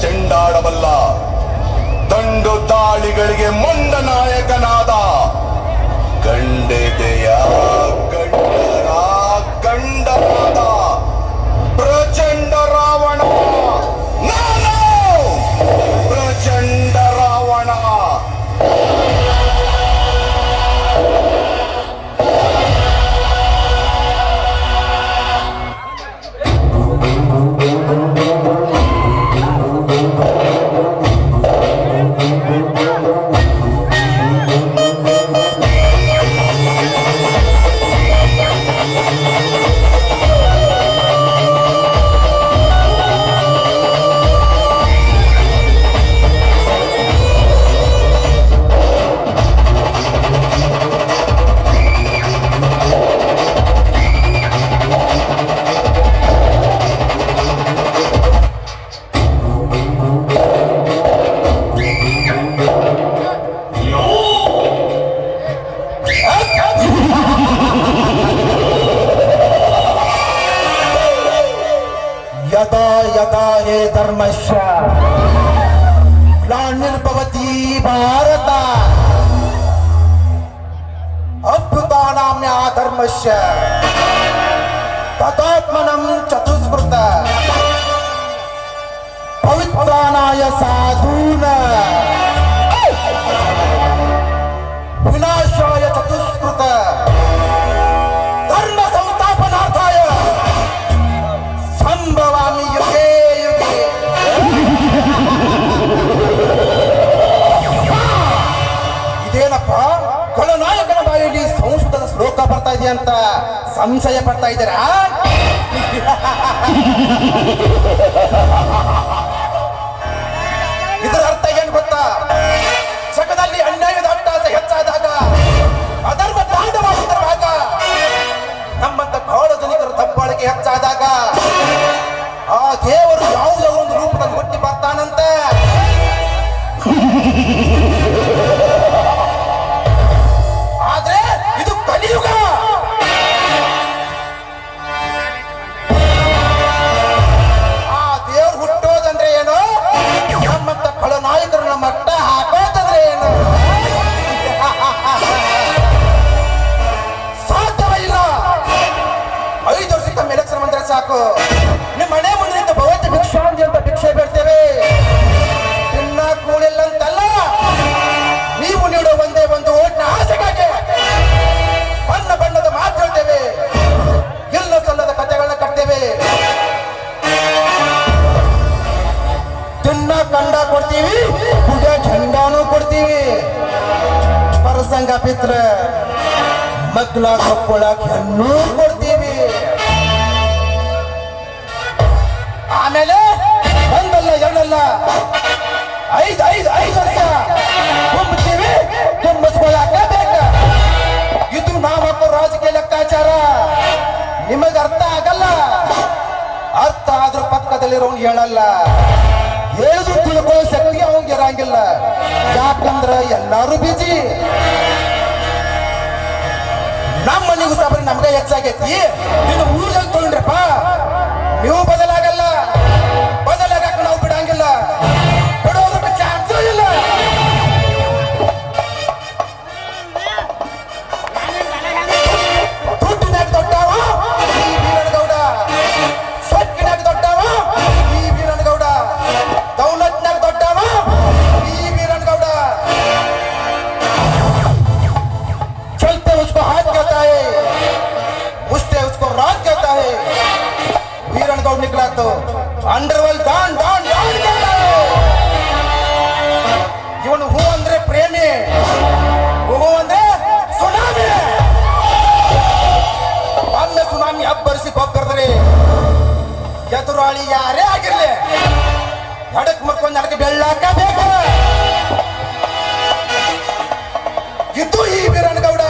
ಚೆಂಡಾಡಬಲ್ಲ ದಂಡು ದಾಳಿಗಳಿಗೆ ಮೊಂಡ ನಾಯಕನಾದ ಗಂಡೆದೆಯ ಗಂಡರ ಗಂಡನಾದ ಪ್ರಚಂಡ ರಾವಣ ನಾನು ಪ್ರಚಂಡ ರಾವಣ. यदा यदा हे धर्मस्य ग्लानिर्भवति भारत अभ्युत्थानाम्या धर्मस्य तदात्मनं चतुष्कृत पवित्राणाय साधूनां विनाशाय चतुष्कृत धर्म संस्थापनार्थाय संभवामि युगे युगे. ಇದೇನಪ್ಪ ಖಳನಾಯಕನ ಬಾಯಲ್ಲಿ ಸಂಸ್ಕೃತದ ಶ್ಲೋಕ ಬರ್ತಾ ಇದೆ ಅಂತ ಸಂಶಯ ಪಡ್ತಾ ಇದ್ದೀರಾ? ಇದರ ಅರ್ಥ ಏನ್ ಗೊತ್ತಾ? ಜಗದಲ್ಲಿ ಅನ್ಯಾಯದ ಅಟ್ಟಾಸ ಹೆಚ್ಚಾದಾಗ, ಅಧರ್ಮ ತಾಂಡವಾಗುತ್ತಿರುವಾಗ, ನಮ್ಮಂತ ಬಹಳ ಜನರ ದಬ್ಬಾಳಿಕೆ ಹೆಚ್ಚಾದಾಗ ಆ ದೇವರು ಯಾವುದೋ ಒಂದು ರೂಪದಲ್ಲಿ ಹುಟ್ಟಿ ಬರ್ತಾನಂತ. ಆದ್ರೆ ಇದು ಕಲಿಯುಗ. ಆ ದೇವ್ರು ಹುಟ್ಟೋದಂದ್ರೆ ಏನು? ನಮ್ಮಂತ ಖಳನಾಯಕರನ್ನ ಮಟ್ಟ ಹಾಕೋದಂದ್ರೆ ಏನು? ಸಾಧ್ಯವೇ ಇಲ್ಲ. 5 ವರ್ಷಕ್ಕೊಮ್ಮೆ ಎಲೆಕ್ಷನ್ ಬಂದ್ರೆ ಸಾಕು, ನಿಮ್ಮ ಮನೆ ಮುಂದೆ ಭಗವತಿ ಭಿಕ್ಷಾಂತಿ ಅಂತ ಭಿಕ್ಷೆ ಬೇಡ್ತೇವೆ. ತಿನ್ನ ಕೂಳಿಲ್ಲ ಅಂತಲ್ಲ, ನೀವು ನೀಡೋ ಒಂದೇ ಒಂದು ಓಟ್ನ ಆಸೆಗಾಗಿ ಬಣ್ಣ ಬಣ್ಣದ ಮಾತು ಹೇಳ್ತೇವೆ, ಇಲ್ಲ ಸಲ್ಲದ ಕಥೆಗಳನ್ನ ಕಟ್ತೇವೆ. ತಿನ್ನ ಕಂಡ ಕೊಡ್ತೀವಿ, ಪುಜ ಝಂಡಾನು ಕೊಡ್ತೀವಿ. ಪರಸಂಗ ಪಿತ್ರ ಮಗ್ಲ ಕೊಕ್ಕೊಳಕ್ ಹೆಣ್ಣು ಕೊಡ್ತೀವಿ. ಆಮೇಲೆ ಒಂದಲ್ಲ ಎರಡಲ್ಲ 5 ವರ್ಷ ತುಂಬುತ್ತೀವಿ, ತುಂಬಿಸ್ಕೊಳ್ಳಾಕ ಬೇಕ. ಇದು ನಾವೊಬ್ಬ ರಾಜಕೀಯ ಲೆಕ್ಕಾಚಾರ. ನಿಮಗೆ ಅರ್ಥ ಆಗಲ್ಲ, ಅರ್ಥ ಆದ್ರೂ ಪಕ್ಕದಲ್ಲಿರೋನ್ ಹೇಳಲ್ಲ. ಹೇಳಿದ್ರು ತಿಳ್ಕೊಳ್ಳೋ ಶಕ್ತಿ ಅವಂಗ ಇರಂಗಿಲ್ಲ. ಯಾಕಂದ್ರ ಎಲ್ಲಾರು ಬಿಜಿ. ನಮ್ಮ ಮನೆಗೂ ಸಾಬ್ರಿ ನಮ್ಗೆ ಹೆಚ್ಚಾಗೈತಿ. ನೀನು ಊರಲ್ಲಿ ತೊಗೊಂಡ್ರಪ್ಪ, ನೀವು ಬದಲಾಗಲ್ಲ. ಬದಲಾಗಕ್ಕ ನಾವು ಬಿಡಂಗಿಲ್ಲ, ಬಿಡೋದಕ್ಕೆ ಚಾನ್ಸೂ ಇಲ್ಲ. ದುಡ್ಡಿನಾಗ ದೊಡ್ಡವ ಈ ವೀರನಗೌಡ, ಸೊಕ್ಕಿನಾಗ ದೊಡ್ಡವ ಈ ವೀರನಗೌಡ, ದೌಲತ್ನಾಗ ದೊಡ್ಡವ ಈ ವೀರನಗೌಡ. चलते उसको हाथ कहता है, उठते उसको रात कहता है. वीरनगौड़ निकला तो अंडरवर्ल्ड ಡಾನ್ ಡಾನ್ ಡಾನ್ कहता है. ಇವನು ಹೂ ಅಂದ್ರೆ ಪ್ರೇಮಿ, ಹೂ ಅಂದ್ರೆ ಸುನಾಮಿ. ಒಮ್ಮೆ ಸುನಾಮಿ ಅಬ್ಬರಿಸಿ ಕೊಕ್ಕರ್ದ್ರೆ ಎದುರಾಳಿ ಯಾರೇ ಆಗಿರ್ಲಿ ನಡಕ್ ಮಕ್ಕೊಂಡ್ ನಡಕ್ಕೆ ಬೆಳ್ಳಾಕ ಬೇಕು. ಇದು ಈ ವೀರನಗೌಡ.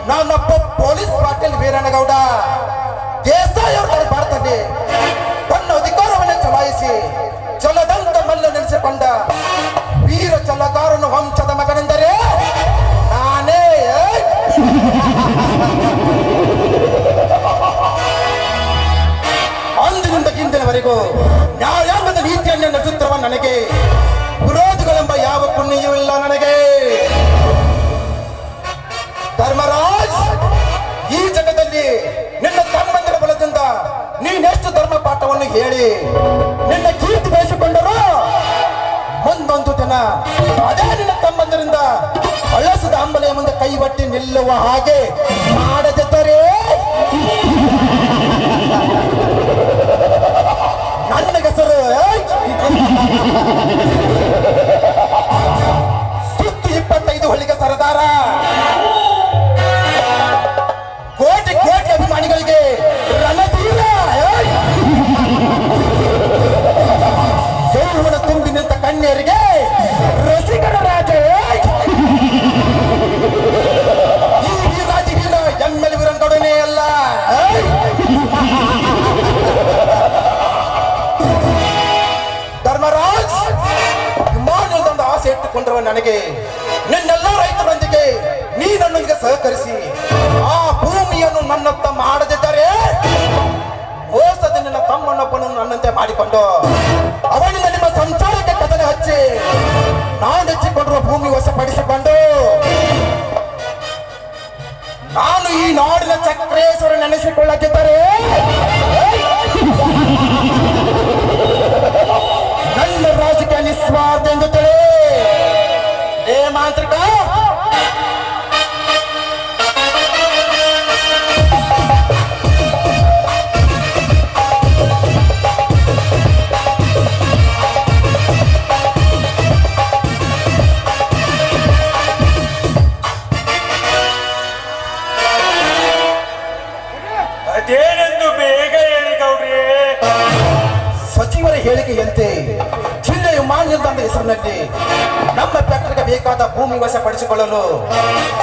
ನಾನೊಬ್ಬ ಪೊಲೀಸ್ ಪಾಟೀಲ್ ವೀರನಗೌಡ. ದೇಸಾಯಿ ಅವ್ರ ಭಾರತದಲ್ಲಿ ತನ್ನ ಅಧಿಕಾರವನ್ನು ಚಲಾಯಿಸಿ ಚಲದಂತ ಮಲ್ಲ ನೆನೆಸಿಕೊಂಡ ವೀರ ಚಲಗಾರನ ವಂಶದ ಮಗನೆಂದರೆ ನಾನೇ. ಇಲ್ಲಿಯವರೆಗೂ ನ್ಯಾಯಾಂಗದ ನೀತಿಯನ್ನು ನಡೆಸುತ್ತಿರುವ ನನಗೆ ವಿರೋಧಿಗಳೆಂಬ ಯಾವ ಪುಣ್ಯವೂ ಇಲ್ಲ ನನಗೆ. ಧರ್ಮರಾಜ್, ಈ ಜಗದಲ್ಲಿ ನಿನ್ನ ತಮ್ಮಂದಿರ ಬಲದಿಂದ ನೀನೆಷ್ಟು ಧರ್ಮ ಪಾಠವನ್ನು ಹೇಳಿ ನಿನ್ನ ಕೀರ್ತಿ ಬೆಳೆಸಿಕೊಂಡರು, ಮುಂದೊಂದು ದಿನ ಅದೇ ನಿನ್ನ ತಮ್ಮಂದಿರಿಂದ ಅಳಸದ ಅಂಬಲೆಯ ಮುಂದೆ ಕೈಬಟ್ಟಿ ನಿಲ್ಲುವ ಹಾಗೆ ಮಾಡದಿದ್ದರೆ ನನ್ನ ಹೆಸರು ಸುತ್ತು 25 ಹೊಳಿಗೆ ಸರದಾರ. ಕೋಟಿ ಕೋಟಿ ಅಭಿಮಾನಿಗಳಿಗೆ ರಣಧೀರ, ಯೌವನ ತುಂಬಿ ನಿಂತ ಕಣ್ಣಿಯರಿಗೆ ರಸಿಕರ ರಾಜ, ಈ ರಾಜವೀರ ಎಮ್ಮೆಲ್ ವೀರಂಗೌಡನೇ ಅಲ್ಲ. ಧರ್ಮರಾಜ್, ವಿಮಾನ ನಿಲ್ದಾಣದ ಆಸೆ ಇಟ್ಟುಕೊಂಡಿರುವ ನನಗೆ ನಿನ್ನೆಲ್ಲ ರೈತರೊಂದಿಗೆ ನೀ ನನ್ನೊಂದಿಗೆ ಸಹಕರಿಸಿ ಆ ಭೂಮಿಯನ್ನು ನನ್ನತ್ತ ಮಾಡದಿದ್ದರೆ ಮೋಸದ ನಿನ್ನ ತಮ್ಮನೊಬ್ಬನನ್ನು ನನ್ನಂತೆ ಮಾಡಿಕೊಂಡು ಅವನಿಂದ ನಿಮ್ಮ ಸಂಸಾರಕ್ಕೆ ಕದನ ಹಚ್ಚಿ ನಾನು ಹೆಚ್ಚಿಕೊಂಡಿರುವ ಭೂಮಿ ವಶಪಡಿಸಿಕೊಂಡು ನಾನು ಈ ನಾಡಿನ ಚಕ್ರೇಶ್ವರ ನೆನೆಸಿಕೊಳ್ಳದಿದ್ದರೆ ನನ್ನ ರಾಜಕೀಯ ನಿಸ್ವಾರ್ಥ ಎಂದು ತಿಳಿ. ಏ ಮಾಂತ್ರಿಕ, ಅದೇನೆಂದು ಬೇಗ ಹೇಳಿ ಗೌಡ್ರಿ. ಸಚಿವರ ಹೇಳಿಕೆಯಂತೆ ಜಿಲ್ಲೆಯ ವಿಮಾನ ನಿಲ್ದಾಣದ ಹೆಸರಿನಲ್ಲಿ ನಮ್ಮ ಫ್ಯಾಕ್ಟರಿಗೆ ಬೇಕಾದ ಭೂಮಿ ವಶಪಡಿಸಿಕೊಳ್ಳಲು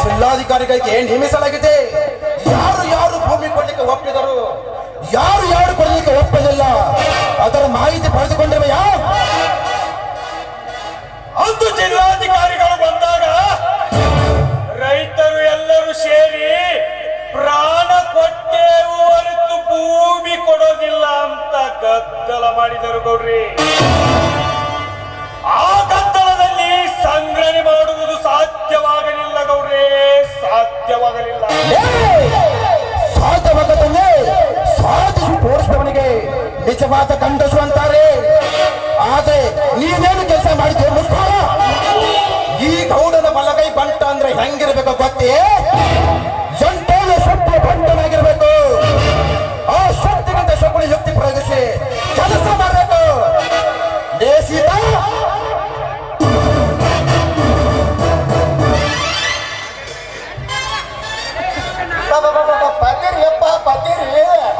ಜಿಲ್ಲಾಧಿಕಾರಿಗಳಿಗೆ ನೇಮಿಸಲಾಗಿದೆ. ಯಾರು ಯಾರು ಭೂಮಿ ಕೊಡಲಿಕ್ಕೆ ಒಪ್ಪಿದರು, ಯಾರು ಯಾರು ಕೊಡಲಿಕ್ಕೆ ಒಪ್ಪಲಿಲ್ಲ, ಅದರ ಮಾಹಿತಿ ಪಡೆದುಕೊಂಡಿವೆಯಾ? ಅಂದು ಜಿಲ್ಲಾಧಿಕಾರಿಗಳು ಬಂದಾಗ ರೈತರು ಎಲ್ಲರೂ ಸೇರಿ ಪ್ರಾಣ ಕೊಟ್ಟೇವು ಹೊರತು ಭೂಮಿ ಕೊಡೋದಿಲ್ಲ ಅಂತ ಗದ್ದಲ ಮಾಡಿದರು ಗೌಡ್ರಿ. ಆ ಗದ್ದಲದಲ್ಲಿ ಸಂಗ್ರಹಣೆ ಮಾಡುವುದು ಸಾಧ್ಯವಾಗಲಿಲ್ಲ ಗೌಡ್ರಿ, ಸಾಧ್ಯವಾಗಲಿಲ್ಲ. ಸಾಧ್ಯವಾಗದನ್ನೇ ಸಾಧಿಸಿ ತೋರಿಸಿದವನಿಗೆ ನಿಜವಾದ ಗಂಡಸು ಅಂತಾರೆ. ಆದ್ರೆ ನೀನೇನು ಕೆಲಸ ಮಾಡಿದ್ದೆ ಮುಸ್ತಾರ? ಈ ಗೌಡನ ಬಲಗೈ ಬಂಟ ಅಂದ್ರೆ ಹೆಂಗಿರ್ಬೇಕು ಗೊತ್ತೇ? ಎಂಟೇಳು ಶಕ್ತಿಯ ಬಂಟನಾಗಿರ್ಬೇಕು. ಆ ಶಕ್ತಿಗಿಂತ ಶಕುನಿ ಯುಕ್ತಿ ಪ್ರಯೋಗಿಸಿ ಕೆಲಸ ಮಾಡಬೇಕು. ಸೀತಾ,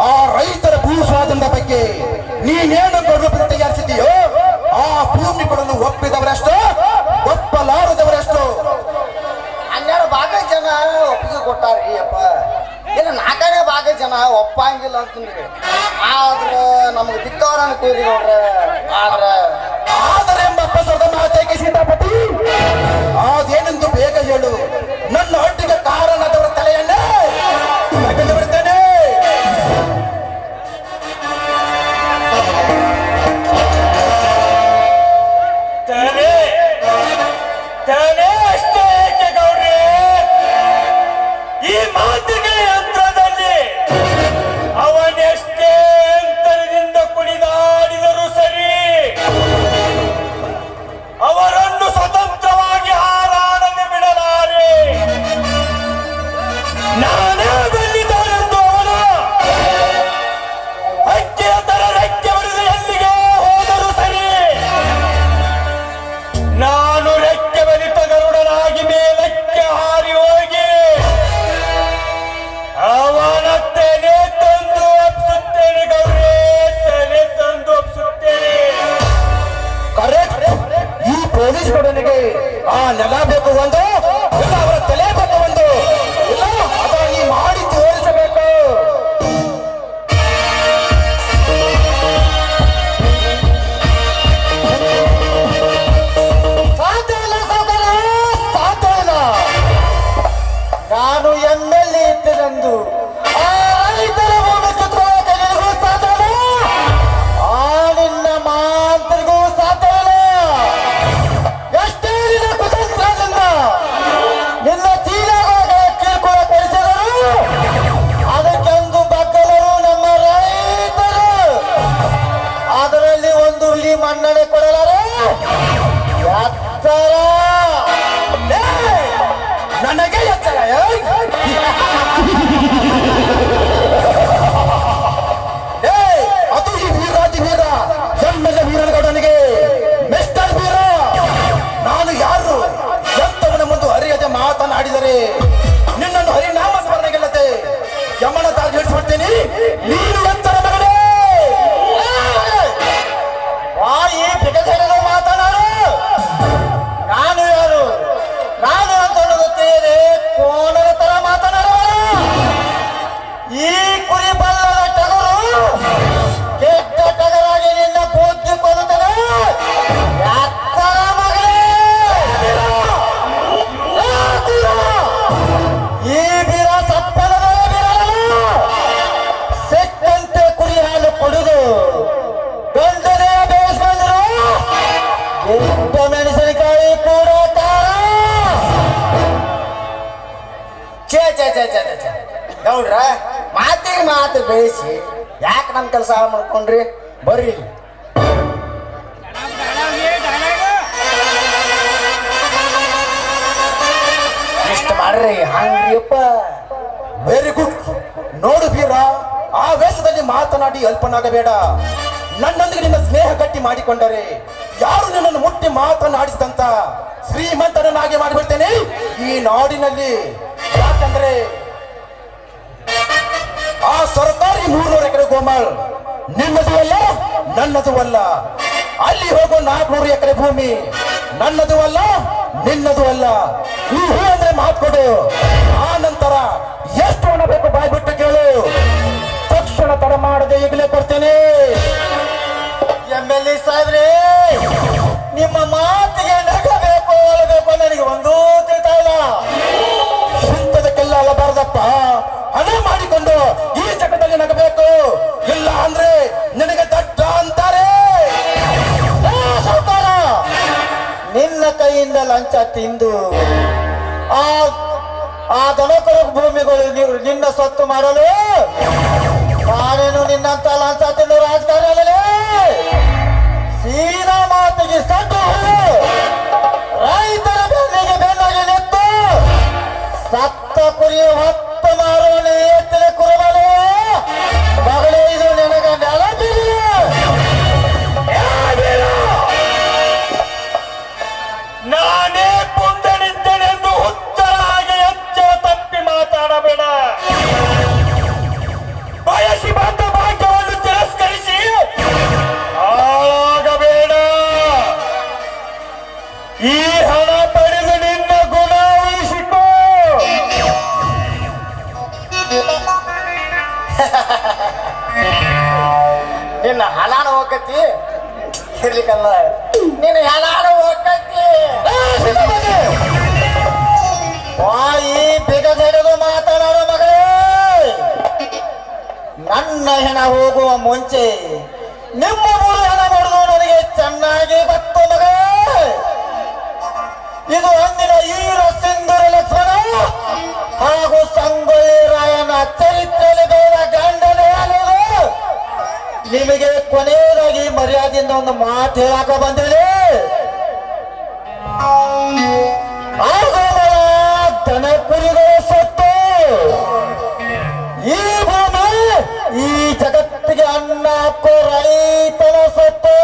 ಆ ರೈತರ ಭೂ ಸ್ವಾತಂತ್ರ್ಯ ಬಗ್ಗೆ ನೀನೇನು ಗೌರವ ತಯಾರಿಸಿದೆಯೋ ಆ ಭೂಮಿ ಕೊಡಲು ಒಪ್ಪಿದವರಷ್ಟು, ಒಪ್ಪಲಾರದವರಷ್ಟು. 12 ಭಾಗ ಜನ ಒಪ್ಪಿಗೆ ಕೊಟ್ಟಾರಿ ಅಪ್ಪ. ಇಲ್ಲ 4ನೇ ಭಾಗ ಜನ ಒಪ್ಪಂಗಿಲ್ಲ ಅಂತಂದ್ರಿ. ಆದ್ರ ನಮ್ಗೆ ಬಿತ್ತವ್ರ ಅನ್ಕೋರಿ ನೋಡ್ರ. ಆದರೆ ಎಂಬ ಅಪ್ಪಸರದ ಮಾತೇಕೆ ಸೀತಾಪತಿ? ಅದೇನೆಂದು ಬೇಗ ಹೇಳು. ನನ್ನ ಹೊಟ್ಟಿಗೆ ಕಾರಣದವರ ತಲೆಯನ್ನೇ ತೆಗೆದು ಬಿಡ್ತೇನೆ. ತಲೆ ಅಷ್ಟೇ ಏಕೆ ಗೌಡ್ರಿ? ಈ ಮಾತಿಗೆ ಯಂತ್ರದಲ್ಲಿ ಅವನೆಷ್ಟೇ ಅಂತರದಿಂದ ಕುಣಿದಾಡಿದರೂ ಸರಿ, ಅವರನ್ನು ಸ್ವತಂತ್ರವಾಗಿ ಹಾರಾಡದೆ ಬಿಡಲಾರೆ. ನಾನೇ ಬಂದಿದ್ದಾನೆಂದು ಅವನು ಹಕ್ಕಿಯ ತರ ರೆಕ್ಕೆ ಬಡಿದು ಎಲ್ಲಿಗೆ ಹೋದರೂ ಸರಿ, ನಾನು ರೆಕ್ಕೆ ಬಲಿತ ಗರುಡನಾಗಿ ಮೇಲಕ್ಕೆ ಹಾರಿ ಹೋಗಿ ಅವನ ತಲೆ ತಂದು ಒಪ್ಪಿಸುತ್ತೇನೆ ಗೌರಿ, ತಲೆ ತಂದು ಒಪ್ಪಿಸುತ್ತೇನೆ. ಕರೆಕ್ಟ್. ಈ ಪೊಲೀಸ್ ಕೊಡನಿಗೆ ಆ ನೆಲ ಬೇಕು ಒಂದು, ಇಲ್ಲ ಅವರ ತಲೆ ಬೇಕು ಒಂದು, ಇಲ್ಲ ಅದರ ನೀ ಮಾಡಿ ತೋರಿಸಬೇಕು. ಸಾಧ್ಯ ಇಲ್ಲ ಸಹೋದರ, ಸಾಧ್ಯ ಇಲ್ಲ. ನಾನು MLA ಇದ್ದನೆಂದು ಆ ರೈತರ ಭೂಮಿ ಕಿತ್ತುಕೊಳ್ಳಕ್ಕೆ ನಿನಗೂ ಸಾಧ್ಯ ಇಲ್ಲ. ಆ ಅದು ಈ ವೀರಾದಿ ವೀರ ಎಮ್ಮೆದ ವೀರನಗೌಡನಿಗೆ ಮಿಸ್ಟರ್ ವೀರ, ನಾನು ಯಾರು ಎಂತವನ ಮುಂದೆ ಅರಿಯದೆ ಮಾತನಾಡಿದರೆ ನಿನ್ನನ್ನು ಹರಿನಾಮ ಸ್ಮರಣೆಗೆಲ್ಲದೆ ಯಮನ ತಾಗಿ ಹಿಡಿಸ್ಬಿಡ್ತೀನಿ. ನೀನು ಎತ್ತರ ಮಗನೇ, ವಾಯಿ ಬಿಗದೆರೆದು ಮಾತನಾಡು. ನಾನು ಯಾರು, ನಾನು ಅಂತ ಗೊತ್ತಿದೆ, ಕೋಣದ ತರ ಮಾತನಾಡುವ. ಈ ಕುರಿ ಬಲ್ಲದ ಟಗರು ಕೆಟ್ಟ ಟಗರಾಗಿ ನಿನ್ನ ಬುದ್ಧಿ ಕೊಡುತ್ತದೆ. ಎತ್ತರ ಮಗನೇ, ಈ ಬೀರ ಸಪ್ಪನದ ಬೀರಲ್ಲ. ಸೆಕ್ಕಂತೆ ಕುರಿ ಹಾಲು ಕುಡಿದು ಗಂಡನೇ ಬೇಯಿಸ್ಕೊಂಡ್ರು ದೊಡ್ಡ ಮೆಣಸಿನಕಾಯಿ ಕೂಡ ನೋಡ್ರ ಮಾತಿಗೆ ಮಾತು ಬೇಯಿಸಿ ಯಾಕೆ ನಮ್ಮ ಕೆಲಸ ಮಾಡ್ಕೊಂಡ್ರಿ? ಬರ್ರಿ ಇಷ್ಟು ಮಾಡ್ರಿ ಹಂಗ್ರಿಯಪ್ಪ. Very good. ನೋಡು ವೀರ, ಆ ವೇಷದಲ್ಲಿ ಮಾತನಾಡಿ ಅಲ್ಪನಾಗಬೇಡ. ನನ್ನೊಂದಿಗೆ ನಿನ್ನ ಸ್ನೇಹ ಗಟ್ಟಿ ಮಾಡಿಕೊಂಡರೆ ಯಾರು ನಿನ್ನನ್ನು ಮುಟ್ಟಿ ಮಾತನಾಡಿಸಿದಂತ ಶ್ರೀಮಂತನನ್ನಾಗಿ ಮಾಡಿಬಿಡ್ತೇನೆ ಈ ನಾಡಿನಲ್ಲಿ. ಯಾಕಂದ್ರೆ ಆ ಸರ್ಕಾರಿ 300 ಎಕರೆ ಗೋಮಾಳ್ ನಿನ್ನದು ಅಲ್ಲ, ನನ್ನದು ಅಲ್ಲ. ಅಲ್ಲಿ ಹೋಗೋ 400 ಎಕರೆ ಭೂಮಿ ನನ್ನದು ಅಲ್ಲ, ನಿನ್ನದು ಅಲ್ಲ. ಈ ಹೂ ಅಂದ್ರೆ ಮಾತು ಕೊಡು. ಆ ನಂತರ ಎಷ್ಟು ಹಣ ಬೇಕು ಬಾಯ್ಬಿಟ್ಟು ಕೇಳು, ತಕ್ಷಣ ತಡ ಮಾಡದೆ ಈಗಲೇ ಕೊಡ್ತೇನೆ. MLA ಸಾಹೇಬ್ರೆ, ನಿಮ್ಮ ಮಾತಿಗೆ ನಗಬೇಕು ಅಲ್ಲಬೇಕು ನನಗೆ ಒಂದೂ ತಿಳಿತಾ ಇಲ್ಲ. ಇಂಥದಕ್ಕೆಲ್ಲ ಅಲ್ಲಬಾರ್ದಪ್ಪ. ಹಣ ಮಾಡಿಕೊಂಡು ಈ ಜಗದಲ್ಲಿ ನಗಬೇಕು, ಇಲ್ಲ ಅಂದ್ರೆ ನಿನಗೆ ದಡ್ಡ ಅಂತಾರೆ. ಸಾವುಕಾರ, ನಿನ್ನ ಕೈಯಿಂದ ಲಂಚ ತಿಂದು ಆ ದನಕರ ಭೂಮಿಗಳು ನಿನ್ನ ಸ್ವತ್ತು ಮಾಡಲು ನಾನೇನು ನಿನ್ನಂತ ಲಂಚ ತಿಂದು ರಾಜಕಾರಣಿ. ಸೀದಾ ಮಾತಿಗೆ ಸಟ್ಟು ರೈತರ ಬೆನ್ನಿಗೆ ಬೆನ್ನಾಗಿ ನಿಂತು ಸತ್ತ ಕುರಿ ಹೊತ್ತು ಮಾರುವ ಎತ್ತಿನ ಕುರುಬಲು ಮಗಳೇ, ಇದು ನಿನಗೆ ನೆಲಬಿಲ್ಲ. ನಾನೇ ಮುಂದಣಿದ್ದೇನೆಂದು ಉತ್ತರಾಗಿ ಎಚ್ಚರ ತಪ್ಪಿ ಮಾತಾಡಬೇಡ. ಬಯಸಿ ಬಂದ ಭಾಗ್ಯವನ್ನು ತಿರಸ್ಕರಿಸಿ ಹಾಳಾಗಬೇಡ. ಈ ಹಣ ಪಡೆದು ನಿನ್ನ ಗುಣ ಉಳಿಸಿಕೋ. ನಿನ್ನ ಹಲಾನ ಹೋಗತಿ ಇರ್ಲಿಕ್ಕಲ್ಲ, ನಿನ್ನ ಹಲಾನ ಹೋಗತಿ. ವಾಯಿ ಬಿಗದೆರೆದು ಮಾತನಾಡೋ ಮಗಳೇ, ನನ್ನ ಹೆಣ ಹೋಗುವ ಮುಂಚೆ ನಿಮ್ಮ ಮೂರು ಹೆಣ ಮಾಡುವುದು ನನಗೆ ಚೆನ್ನಾಗಿ ಗೊತ್ತು ಮಗಳೇ. ಇದು ಅಂದಿನ ಈರ ಸಿಂಧೂರ ಲಕ್ಷ್ಮಣ ಹಾಗೂ ಸಂಗೊಳ್ಳಿ ರಾಯನ ಚರಿತ್ರೆಯಲ್ಲಿ ಬೇಡ ಗಂಡನೇ ಅಲ್ಲಿದೆ. ನಿಮಗೆ ಕೊನೆಯದಾಗಿ ಮರ್ಯಾದೆಯಿಂದ ಒಂದು ಮಾತು ಹೇಳಾಕ ಬಂದಿದೆ. ದನ ಕುರಿಗಳ ಸೊತ್ತು ಈ ಭೂಮಿ, ಈ ಜಗತ್ತಿಗೆ ಅನ್ನ ಹಾಕೋ ರೈತನ ಸೊತ್ತು.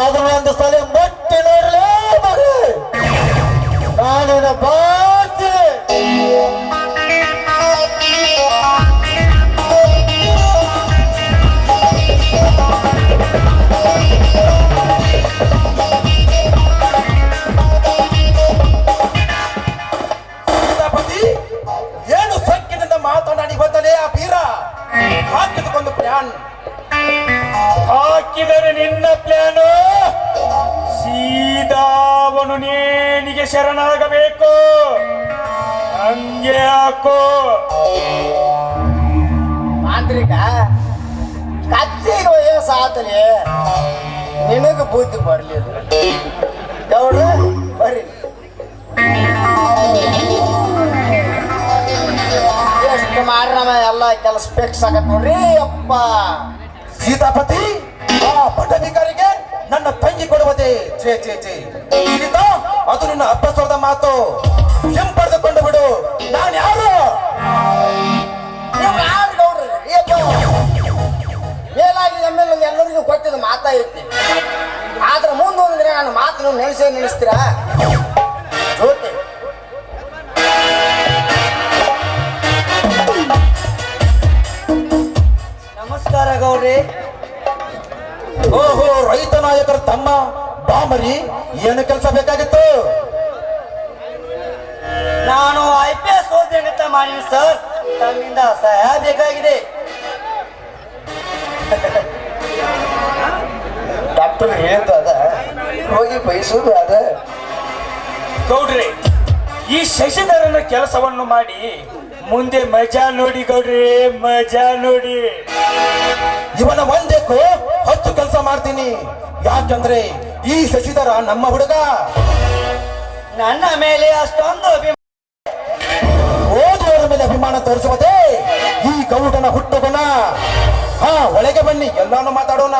ಅದನ್ನ ಒಂದು ಸಲ ಮುಟ್ಟಿ ನೋಡ್ಲೇ ಮಗ, ನಾನಿನ ಬಾಳ್ತೀನಿ. ಸೀತಾಪತಿ, ಏನು ಸೊಕ್ಕಿನಿಂದ ಮಾತನಾಡಿ ಬಂದಲೇ ಆ ಬೀರ ಹಾಕಿದಕ್ಕೊಂದು ಪ್ಲಾನ್ ಹಾಕಿದರೆ ನಿನ್ನ ಪ್ಲಾನು ಸೀದಾ ಅವನು ನೇಣಿಗೆ ಶರಣಾಗಬೇಕು. ಹಂಗೆ ಹಾಕೋ. ಮಾಂತ್ರಿಕ ಕತ್ತಿಗೆ ವಯಸ್ಸಾತಲಿ, ನಿನಗ ಬುದ್ಧಿ ಬರ್ಲಿಲ್ಲ. ಗೌಡ ಬರ್ರಿ, ಎಷ್ಟು ಮಾಡ್ರಿ ನಮ್ಮ ಎಲ್ಲ ಕೆಲಸ ಫಿಕ್ಸ್ ಆಗತ್ ನೋಡ್ರಿ ಅಪ್ಪ. ಸೀತಾಪತಿ, ಆ ಪಟ್ಟಧಿಕಾರಿಗೆ ನನ್ನ ತಂಗಿ ಕೊಡುವುದೇ ಛೇ ಛೇ ಛೇ ಸೀತಾ, ಅದು ನಿನ್ನ ಅಪ್ಪಸ್ವರದ ಮಾತು. ಹಿಂಪಡೆದುಕೊಂಡು ಬಿಡು. ನಾನು ಯಾರು? ನೀವು ಯಾರು ಗೌಡ್ರಿ? ಮೇಲಾಗಿ ಎಮ್ಮೆಲ್ ಎಲ್ಲರಿಗೂ ಕೊಟ್ಟಿದ್ದು ಮಾತಾಗಿರ್ತಿ, ಆದ್ರೆ ಮುಂದೊಂದು ದಿನ ನನ್ನ ಮಾತು ನೀವು ನೆನೆಸ್ತೀರಾ ಜ್ಯೋತಿ? ನಮಸ್ಕಾರ ಗೌಡ್ರಿ. ಓಹೋ, ರೈತ ನಾಯಕರ ತಮ್ಮ ಬಾಮರಿ, ಏನು ಕೆಲಸ ಬೇಕಾಗಿತ್ತು? ನಾನು IPS ಓದಿನಿಂದ ಮಾಡೀನಿ ಸರ್, ತಮ್ಮಿಂದ ಸಹಾಯ ಬೇಕಾಗಿದೆ. ಡಾಕ್ಟರ್ ಹೇಳಿದ್ದು ಅದ, ರೋಗಿ ಬಯಸುವುದು ಅದ. ಗೌಡ್ರಿ, ಈ ಶಶಿಧರನ ಕೆಲಸವನ್ನು ಮಾಡಿ ಮುಂದೆ ಮಜಾ ನೋಡಿ ಗೌಡ್ರಿ, ಮಜಾ ನೋಡಿ. ಇವನ ಒಂದಕ್ಕೂ 10 ಕೆಲಸ ಮಾಡ್ತೀನಿ. ಯಾಕಂದ್ರೆ ಈ ಶಶಿಧರ ನಮ್ಮ ಹುಡುಗ. ನನ್ನ ಮೇಲೆ ಅಷ್ಟೊಂದು ಓದುವರ ಮೇಲೆ ಅಭಿಮಾನ ತೋರಿಸುವುದೇ ಈ ಗೌಡನ ಹುಟ್ಟುಗುಣ. ಹಾ, ಒಳಗೆ ಬನ್ನಿ, ಎಲ್ಲಾನು ಮಾತಾಡೋಣ.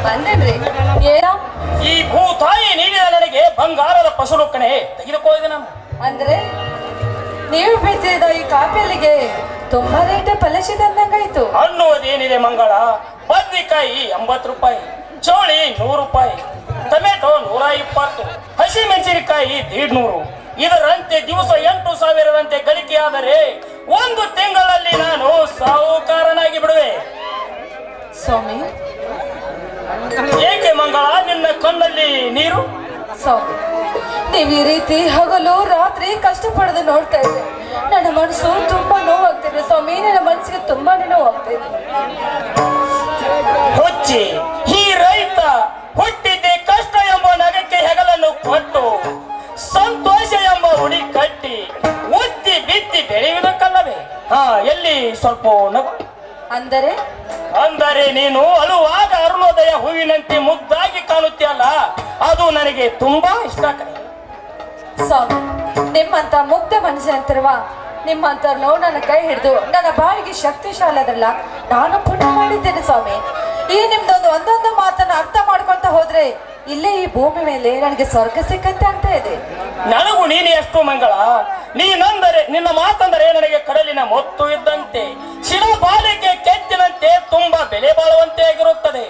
ಬಂದೇನ್ರಿ? ಏನೋ ಈ ಭೂತಾಯಿ ನೀಡಿದ ನನಗೆ ಬಂಗಾರದ ಫಸಲು ಕಣೆ, ತೆಗೆದುಕೊಳ್ಳಿದೆ ನಾನು. ಅಂದ್ರೆ ನೀವು ಬಿತ್ತಿದ ಈ ಕಾಪಿಯಲ್ಲಿಗೆ ತುಂಬಾ ರೇಟ್ ಫಲಿಸಿದಂಗಾಯ್ತು. ಅನ್ನುವುದೇನಿದೆ ಮಂಗಳ? ಬದ್ನಿಕಾಯಿ 80 ರೂಪಾಯಿ, ಚೋಳಿ 100 ರೂಪಾಯಿ, ಟೊಮೆಟೊ 120, ಹಸಿ ಮೆಣಸಿನಕಾಯಿ 150. ಇದರಂತೆ ದಿವಸ 8,000ರಂತೆ ಗಳಿಕೆಯಾದರೆ ಒಂದು ತಿಂಗಳಲ್ಲಿ ನಾನು ಸಾಹುಕಾರನಾಗಿ ಬಿಡುವೆ. ಸ್ವಾಮಿ, ಏಕೆ ಮಂಗಳ, ನಿನ್ನ ಕಣ್ಣಲ್ಲಿ ನೀರು? ಸ್ವಾಮಿ, ನೀವು ಈ ರೀತಿ ಹಗಲು ರಾತ್ರಿ ಕಷ್ಟಪಡೋದು ನೋಡ್ತಾ ಇದ್ದೆ ನನ್ನ ಮನಸ್ಸು ತುಂಬಾ ನೋವಾಗ್ತಿದೆ ಸ್ವಾಮಿ. ನನ್ನ ಮನಸ್ಸಿಗೆ ತುಂಬಾನೇ ನೋವಾಗ್ತಿದೆ. ಹುಚ್ಚಿ, ಈ ರೈತ ಹುಟ್ಟಿದ್ದೆ ಕಷ್ಟ ಎಂಬ ನಗಕ್ಕೆ ಹೆಗಲನ್ನು ಕೊಟ್ಟು ಸಂತೋಷ ಎಂಬ ಉಡಿ ಕಟ್ಟಿ ಉತ್ತಿ ಬಿತ್ತಿ ಬೆಳೆಯುವುದಕ್ಕಲ್ಲವೇ? ಹಾ, ಎಲ್ಲಿ ಸ್ವಲ್ಪ ನಗು. ಅಂದರೆ ನೀನು ಅಳುವಾಗ ಅರುಣೋದಯ ಹೂವಿನಂತೆ ಮುದ್ದಾಗಿ ಕಾಣುತ್ತೀಯಲ್ಲ, ಅದು ನನಗೆ ತುಂಬಾ ಇಷ್ಟ ಕಣೆ. ಸ್ವಾಮಿ, ನಿಮ್ಮಂತ ಮುಗ್ಧ ಮನುಷ್ಯನಂತಿರುವ ನಿಮ್ಮಂತ ನೋವು ನನ್ನ ಕೈ ಹಿಡಿದು ನನ್ನ ಬಾಳಿಗೆ ಶಕ್ತಿಶಾಲಿ ಅದಲ್ಲ ನಾನು ಪುಣ್ಯ ಮಾಡಿದ್ದೇನೆ ಸ್ವಾಮಿ. ಈ ನಿಮ್ದೊಂದು ಒಂದೊಂದು ಮಾತನ್ನ ಅರ್ಥ ಮಾಡ್ಕೊಂತ ಹೋದ್ರೆ ಇಲ್ಲೇ ಈ ಭೂಮಿ ಮೇಲೆ ನನಗೆ ಸ್ವರ್ಗ ಸಿಕ್ಕಂತೆ ಆಗ್ತಾ ಇದೆ. ನನಗೂ ನೀನು ಎಷ್ಟು ಮಂಗಳ. ನೀನಂದರೆ, ನಿನ್ನ ಮಾತಂದರೆ ನನಗೆ ಕಡಲಿನ ಮೊತ್ತು ಇದ್ದಂತೆ, ಶಿಲಾಬಾಲಿಕೆ ಕೆತ್ತಿನಂತೆ ತುಂಬಾ ಬೆಲೆ ಬಾಳುವಂತೆ ಆಗಿರುತ್ತದೆ.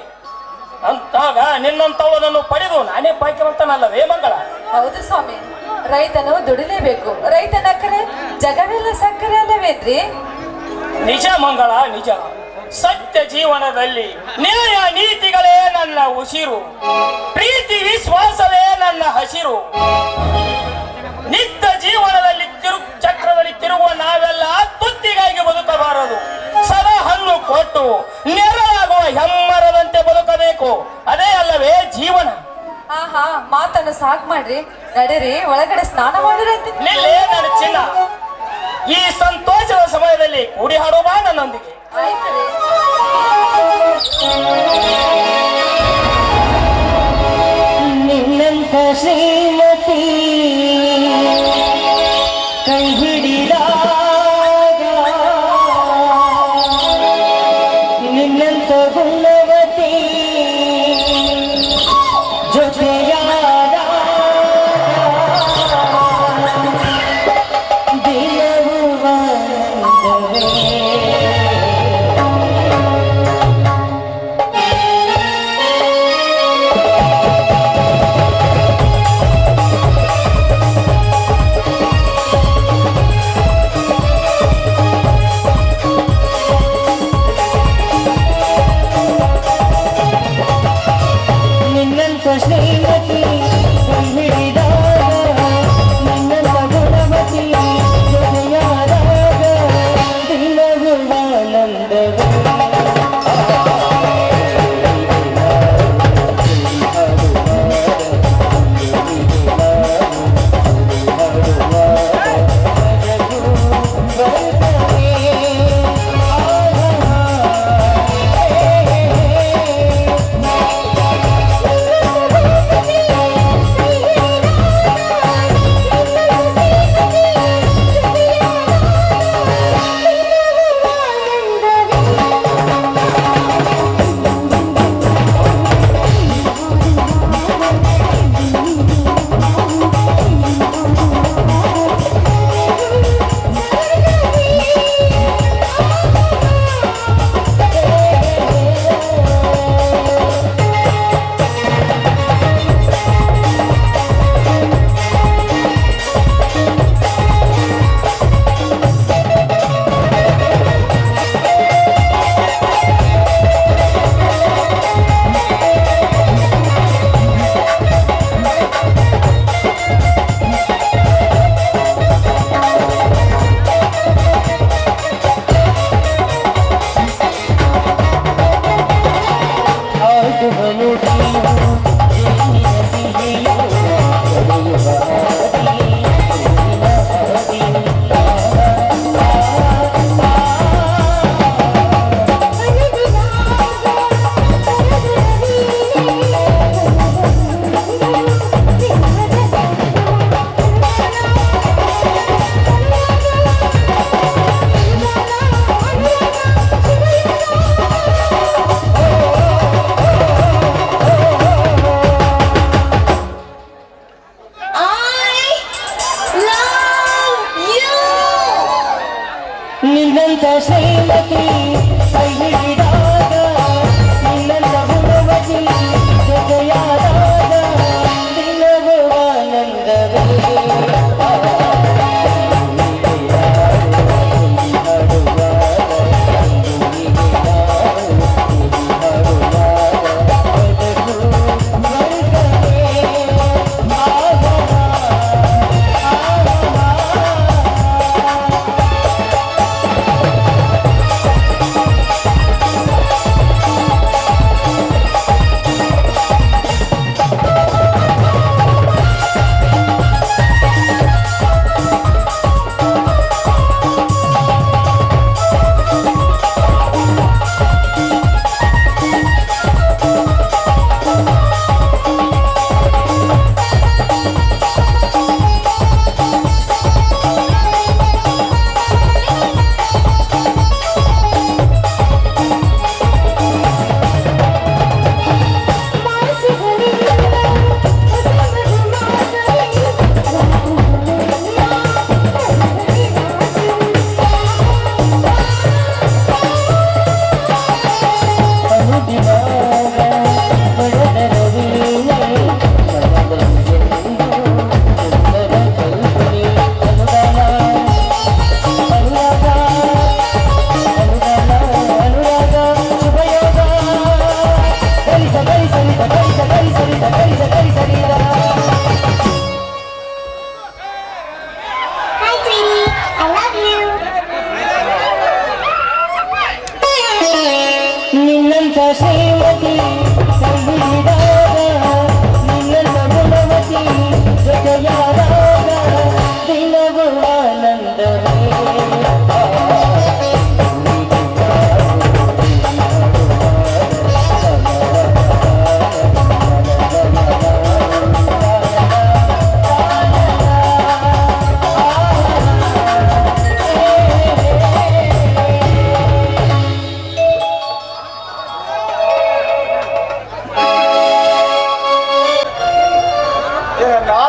ಅಂತಾಗ ನಿನ್ನಂತವನನ್ನು ಪಡೆದು ನಾನೇ ಭಾಗ್ಯವಂತನಲ್ಲವೇ ಮಂಗಳ? ಹೌದು ಸ್ವಾಮಿ, ರೈತನು ದುಡಿಲೇಬೇಕು. ರೈತನ ಅಕ್ಕರೆ ಜಗವೆಲ್ಲ ಸಕ್ಕರೆ ಅಲ್ಲವೇನ್ರಿ? ನಿಜ ಮಂಗಳ, ನಿಜ. ಸತ್ಯ ಜೀವನದಲ್ಲಿ ನ್ಯಾಯ ನೀತಿಗಳೇ ನನ್ನ ಉಸಿರು, ಪ್ರೀತಿ ವಿಶ್ವಾಸವೇ ನನ್ನ ಹಸಿರು. ನಿತ್ಯ ಜೀವನದಲ್ಲಿ ಚಕ್ರದಲ್ಲಿ ತಿರುಗುವ ನಾವೆಲ್ಲ ತುತ್ತಿಗಾಗಿ ಬದುಕಬಾರದು. ಸದಾ ಹಣ್ಣು ಕೊಟ್ಟು ನೆರಳಾಗುವ ಹೆಮ್ಮರದಂತೆ ಬದುಕಬೇಕು. ಅದೇ ಅಲ್ಲವೇ ಜೀವನ? ಹಾ, ಮಾತನ್ನು ಸಾಕ್ ಮಾಡ್ರಿ, ನಡೀರಿ ಒಳಗಡೆ ಸ್ನಾನ ಮಾಡಿರಂತೆ. ನಿಲ್ಲೇ ನನ್ನ ಚಿನ್ನ, ಈ ಸಂತೋಷದ ಸಮಯದಲ್ಲಿ ಕೂಡಿ ಹಾಡುವ ನನ್ನೊಂದಿಗೆ. ಆಯ್ತು. ನಿನ್ನಂತ ಶ್ರೀಮತಿ ಕೈ ಹಿಡಿದಾಗ ನಿನ್ನಂತ ಗುಣವತಿ ಜೊತೆಯಾದ ದಿನವು ಬಂದವೇ. ಶ್ರೀಮತಿ ಕೈ ಹಿಡಿದಾಗ ನಿನ್ನಂತ ಗುಣವತಿ ಜೊತೆಯಾದಾಗ ದಿನವೂ ಆನಂದವೇ ನಿನ್ನಂತ ಶ್ರೀಮತಿ ಕೈ ಹಿಡಿದಾಗ ನಿನ್ನಂತ ಗುಣವತಿ ಜೊತೆಯಾದಾಗ ದಿನವೂ ಆನಂದವೇ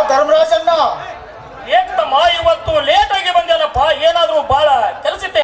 ಧರ್ಮರಾಜಣ್ಣ ಏಕಮ್ಮ ಇವತ್ತು ಲೇಟ್ ಆಗಿ ಬಂದಲ್ಲಪ್ಪ, ಏನಾದ್ರೂ ಬಹಳ ಕೆಲಸಿತ್ತೆ.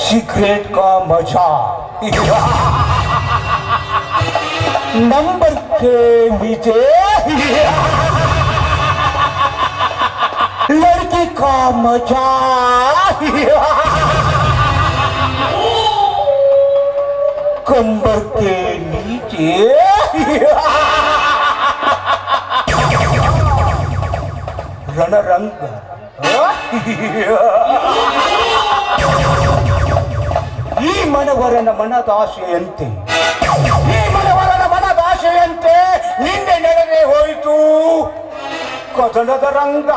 सिगरेट का मजा नंबर के नीचे लड़की का मजा कंबर के नीचे ರಣರಂಗ ಈ ಮನವರನ ಮನದಾಶೆಯಂತೆ ನಿನ್ನೆ ನಡೆದೇ ಹೋಯಿತು ಕದನದ ರಂಗ.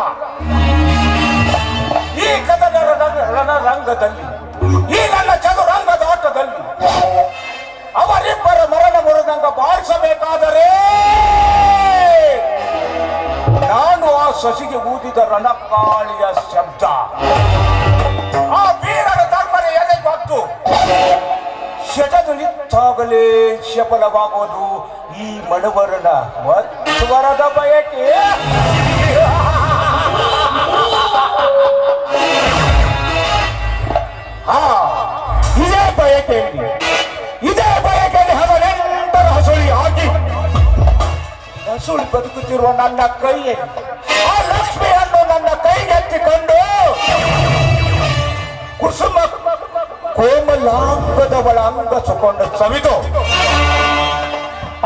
ಈ ಕದನದ ರಣರಂಗದಲ್ಲಿ ಈ ನನ್ನ ಚದುರಂಗದ ಆಟದಲ್ಲಿ ಅವರಿಬ್ಬರ ಮರಣ ಮುರಿದಂಗ ಬಾರಿಸಬೇಕಾದರೆ ನಾನು ಆ ಸಸಿಗೆ ಊದಿದ ರಣಕಾಳಿಯ ಶಬ್ದ ಆ ವೀರನ ಧರ್ಮದ ಎದೆ ಗೊತ್ತು ಸತ್ತಾಗಲೇ ಸಫಲವಾಗುವುದು ಈ ಮಣವರನ ಸ್ವರದ ಬಯಕೆ. ಇದೇ ಬಯಕೆಯಲ್ಲಿ ಹಗಲೆಂದರ ಹಸುಳಿ ಹಾಕಿ ಹಸುಳಿ ಬದುಕುತ್ತಿರುವ ನನ್ನ ಕೈಯಲ್ಲಿ ಆ ಲಕ್ಷ್ಮಿಯನ್ನು ನನ್ನ ಕೈಗೆತ್ತಿಕೊಂಡು ಕುಸುಮ ಕೋಮಲಾಂಗದವಳ ಅಂಗ ಸುಕೊಂಡು ಸವಿದು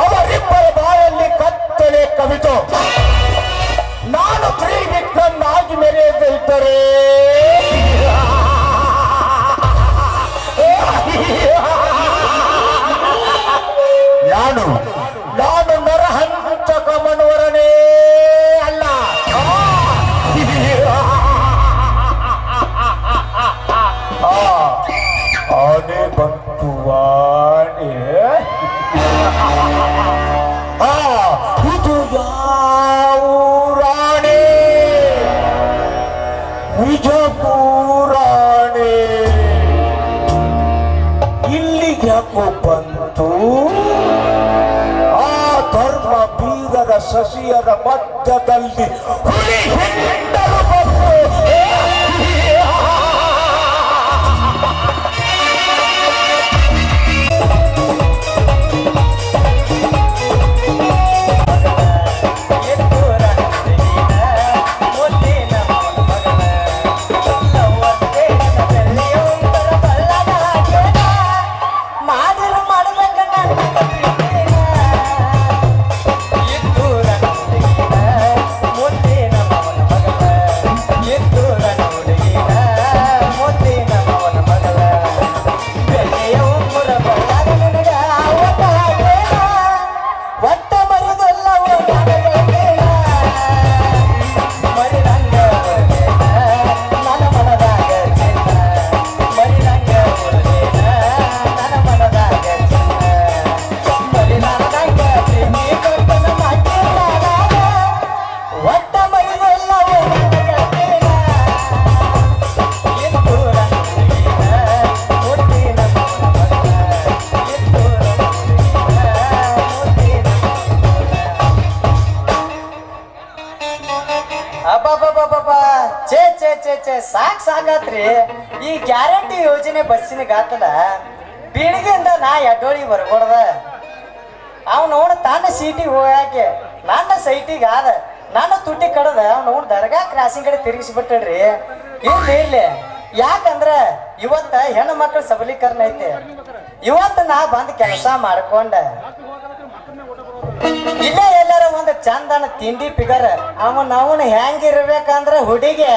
ಅವರಿಬ್ಬರ ಬಾಯಲ್ಲಿ ಕತ್ತಲೆ ಕವಿತು ನಾನು ತ್ರಿವಿಕ್ರಮ್ ಆಗಿ ಮೆರೆಯದಿದ್ದರೆ ನಾನು ನರಹಂತಕ ಮನವರನೇ ಅಲ್ಲ. ಆನೆ ಬಂತು ಆನೆ. ಇದು ಯಾವೂರಾಣೆ? ವಿಜಯಪುರಾಣೆ. ಇಲ್ಲಿಗೆ ಯಾಕೋ ಬಂತು? ಧರ್ಮ ಬೀರರ ಸಸಿಯರ ಮಧ್ಯದಲ್ಲಿ ಹುಲಿ ಹಿಂಡಲು ಬಂತು. ಸಾಕಾತ್ರಿ ಈ ಗ್ಯಾರಂಟಿ ಯೋಜನೆ ಬಸ್ಸಿನ ಗಾತದ ಬೀಳಿಗೆಯಿಂದ ನಾ ಎಡ್ಡೋಳಿ ಬರ್ಕೊಡ್ದ ಅವನವನು ತನ್ನ ಸೀಟಿಗೆ ಹೋಗಾಕೆ ನನ್ನ ಸೈಟಿಗೆ ಆದ ನನ್ನ ತುಟ್ಟಿ ಕಡದ ಅವನವನು ದರ್ಗಾ ಕ್ರಾಸಿಂಗ್ ಕಡೆ ತಿರುಗಿಸ್ಬಿಟ್ಟಡ್ರಿ. ಇರ್ಲಿ ಯಾಕಂದ್ರ ಇವತ್ತ ಹೆಣ್ಣು ಮಕ್ಕಳ ಸಬಲೀಕರಣ ಐತೆ. ಇವತ್ತು ನಾ ಬಂದ್ ಕೆಲಸ ಮಾಡ್ಕೊಂಡ ಇಲ್ಲೇ ಎಲ್ಲಾರ ಒಂದು ಚಂದನ ತಿಂಡಿ ಪಿಗರ್ ಅವನ ಹೆಂಗಿರ್ಬೇಕಂದ್ರ ಹುಡುಗಿ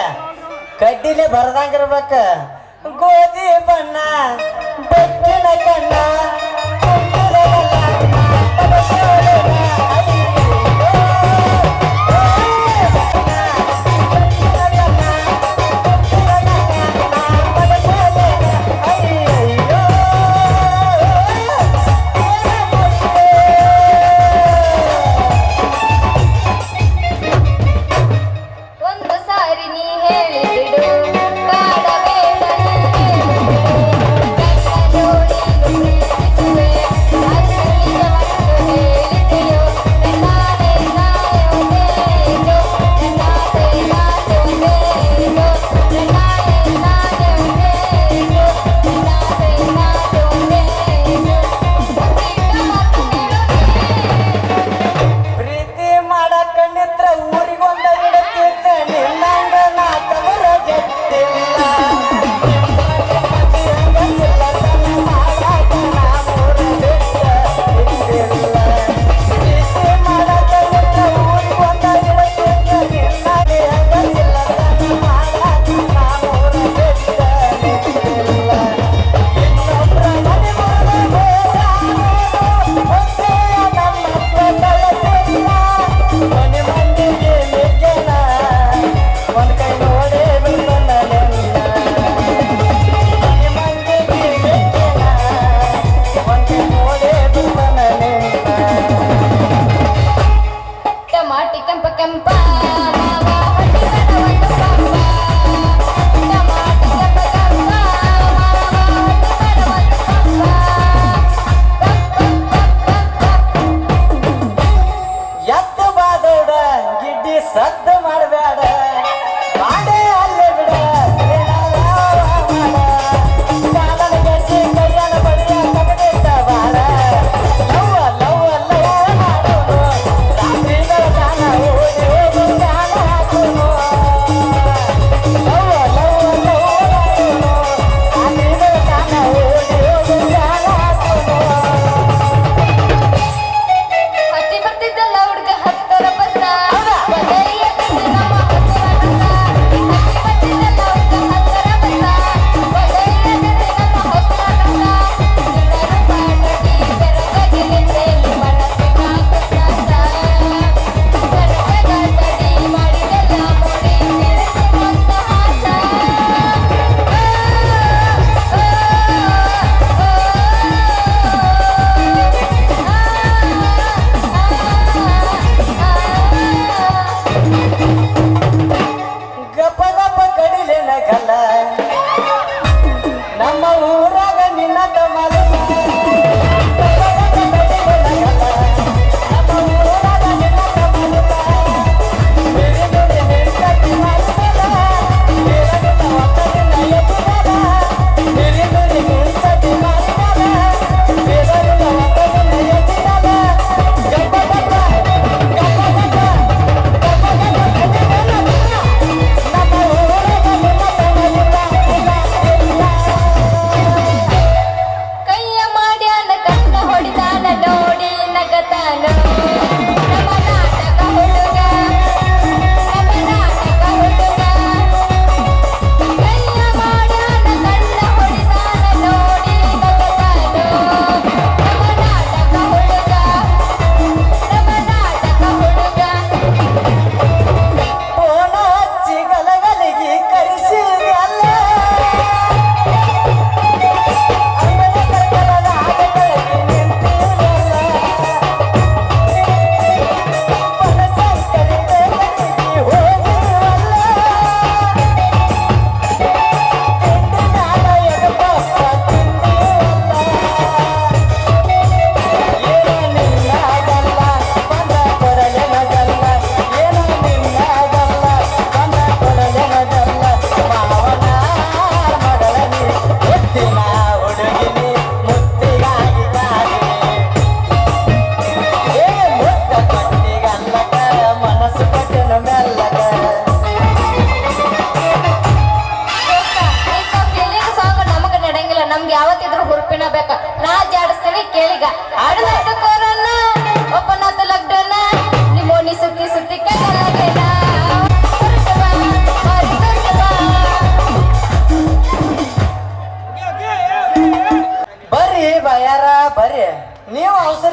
ಕಡ್ಡಿಲೆ ಬರ್ದಂಗಿರ್ಬೇಕ. ಗೋಧಿ ಬಣ್ಣ ಬೆಕ್ಕಿನ ಕಣ್ಣ ಹೇಳಿ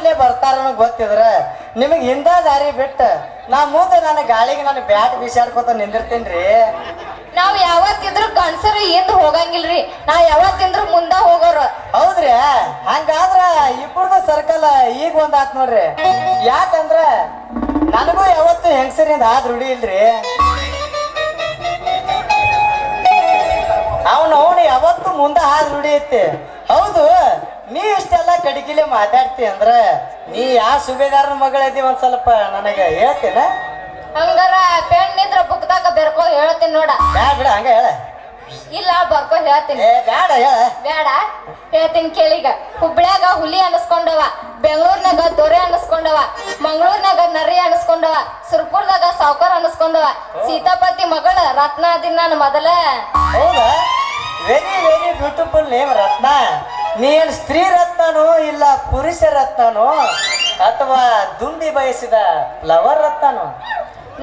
ಎಲ್ಲೇ ಬರ್ತಾರ ಗೊತ್ತಿದ್ರ ನಿಮಗ್ ಹಿಂದ ದಾರಿ ಬಿಟ್ಟ ನಾ ಮುಂದೆ ನನ್ನ ಗಾಳಿಗೆ ನಾನು ಬ್ಯಾಟ್ ಬಿಸಾಡ್ಕೊತ ನಿಂದಿರ್ತೇನ್ರಿ. ನಾವ್ ಯಾವತ್ತಿದ್ರು ಗಂಡಸರು ಹಿಂದ್ ಹೋಗಂಗಿಲ್ರಿ, ನಾವ್ ಯಾವತ್ತಿದ್ರು ಮುಂದ ಹೋಗೋರು. ಹೌದ್ರಿ, ಹಂಗಾದ್ರ ಇಬ್ಬರದು ಸರ್ಕಲ್ ಈಗ ಒಂದಾತ್ ನೋಡ್ರಿ. ಯಾಕಂದ್ರ ನನಗೂ ಯಾವತ್ತು ಹೆಂಗಸರಿಂದ ಆದ್ ರೂಢಿ ಇಲ್ರಿ. ಅವನು ಯಾವತ್ತು ಮುಂದೆ ಹಾದ್ ರೂಢಿ ಐತಿ. ಹೌದು, ನೀ ಇಷ್ಟೆಲ್ಲ ಕಡಿಕಿಲೆ ಮಾತಾಡ್ತಿ ಅಂದ್ರ ನೀ ಯಾವ ಸುಬೇದಾರನ ಮಗಳೈತಿ ಒಂದ್ ಸ್ವಲ್ಪ ನನಗ ಹೇಳ್ತೇನ? ಹಂಗಾರ ಪೆಣ್ಣಿದ್ರ ಬುಕ್ದಾಗ ಬೆರ್ಕೋ ಹೇಳ್ತೀನಿ ನೋಡ. ಬ್ಯಾಡ ಬಿಡ, ಹಂಗ ಹೇಳ. ಇಲ್ಲ ಬರ್ಕೋ ಹೇಳ್ತೀನಿ. ಬ್ಯಾಡ ಹೇಳ. ಬೇಡ ಹೇಳ್ತೀನಿ ಕೇಳಿಗ. ಹುಬ್ಳ್ಯಾಗ ಹುಲಿ ಅನಸ್ಕೊಂಡವ, ಬೆಂಗಳೂರಿನಾಗ ದೊರೆ ಅನಸ್ಕೊಂಡವ, ಮಂಗಳೂರಿನಾಗ ನರಿ ಅನಸ್ಕೊಂಡವ, ಸುರ್ಪುರ್ದಾಗ ಸಾವ್ಕಾರ ಅನಸ್ಕೊಂಡವ, ಸೀತಾಪತಿ ಮಗಳ ರತ್ನ ಅದಿನ್ ನಾನು ಮೊದಲ. ಹೌದಾ? ವೆರಿ ವೆರಿ ಬ್ಯೂಟಿಫುಲ್ ನೇಮ್ ರತ್ನ. ನೀನ್ ಸ್ತ್ರೀ ರತ್ನನೋ ಇಲ್ಲ ಪುರುಷ ರತ್ನನೋ ಅಥವಾ ದುಂಬಿ ಬಯಸಿದ ಫ್ಲವರ್ ರತ್ನನೋ?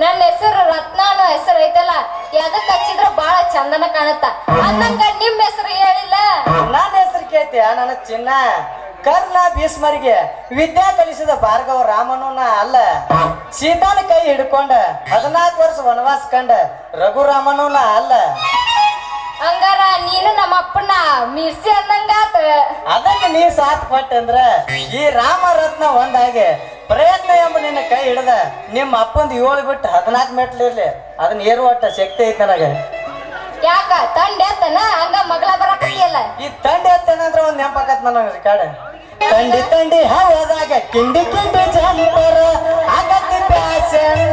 ನನ್ನ ಹೆಸರು ರತ್ನ ಅನ್ನೋ ಹೆಸರು ಐತಲ್ಲ, ಎದಕ್ ಹಚ್ಚಿದ್ರ ಬಾಳ ಚಂದನ ಕಾಣುತ್ತ. ಅಂದಂಗ ನಿಮ್ ಹೆಸರು ಹೇಳಿಲ್ಲ. ನನ್ನ ಹೆಸರು ಕೇಳ್ತೀಯ? ನನ್ನ ಚಿನ್ನ ಕರ್ಣ ಭೀಷ್ಮರಿಗೆ ವಿದ್ಯಾ ಕಲಿಸಿದ ಭಾರ್ಗವ ರಾಮನೂನ ಅಲ್ಲ. ಸೀತಾನ ಕೈ ಹಿಡ್ಕೊಂಡ 14 ವರ್ಷ ವನವಾಸ ಕಂಡ ರಘುರಾಮನೂನ ಅಲ್ಲ. ಹಂಗಾರ ನೀನು ನಮ್ಮ ಅಪ್ಪನ ಮೀರ್ಸಿ ಅಂದಂಗಾತ. ಅದಕ್ಕೆ ನೀ ಸಾಥ್ ಕೊಟ್ಟಂದ್ರ ಈ ರಾಮ ರತ್ನ ಒಂದಾಗೆ ಪ್ರಯತ್ನ ಎಂಬ ನಿನ್ನ ಕೈ ಹಿಡ್ದ ನಿಮ್ಮ ಅಪ್ಪಂದು 7 ಬಿಟ್ಟು 14 ಮೆಟ್ಲಿರ್ಲಿ ಅದನ್ನ ಏರುವಟ್ಟ ಶಕ್ತಿ ಐತಿ ನನಗೆ. ಯಾಕ ತಂಡ ಎತ್ತನ ಹಂಗ ಮಗಳ ಬರಕತ್ತಿಯಲ್ಲ? ಈ ತಂಡಿ ಎತ್ತೇನಂದ್ರ ಒಂದ್ ನೆನಪಾಕತ್ ನನಗೆ ರಿಕಾರ್ಡ್. ತಂಡಿ ತಂಡಿ ಹವದಾಗ ಕಿಂಡಿ ಕಿಂಡಿ ಜಂಪರ ಆಗತ್ತಿ ಪ್ಯಾಸನ್.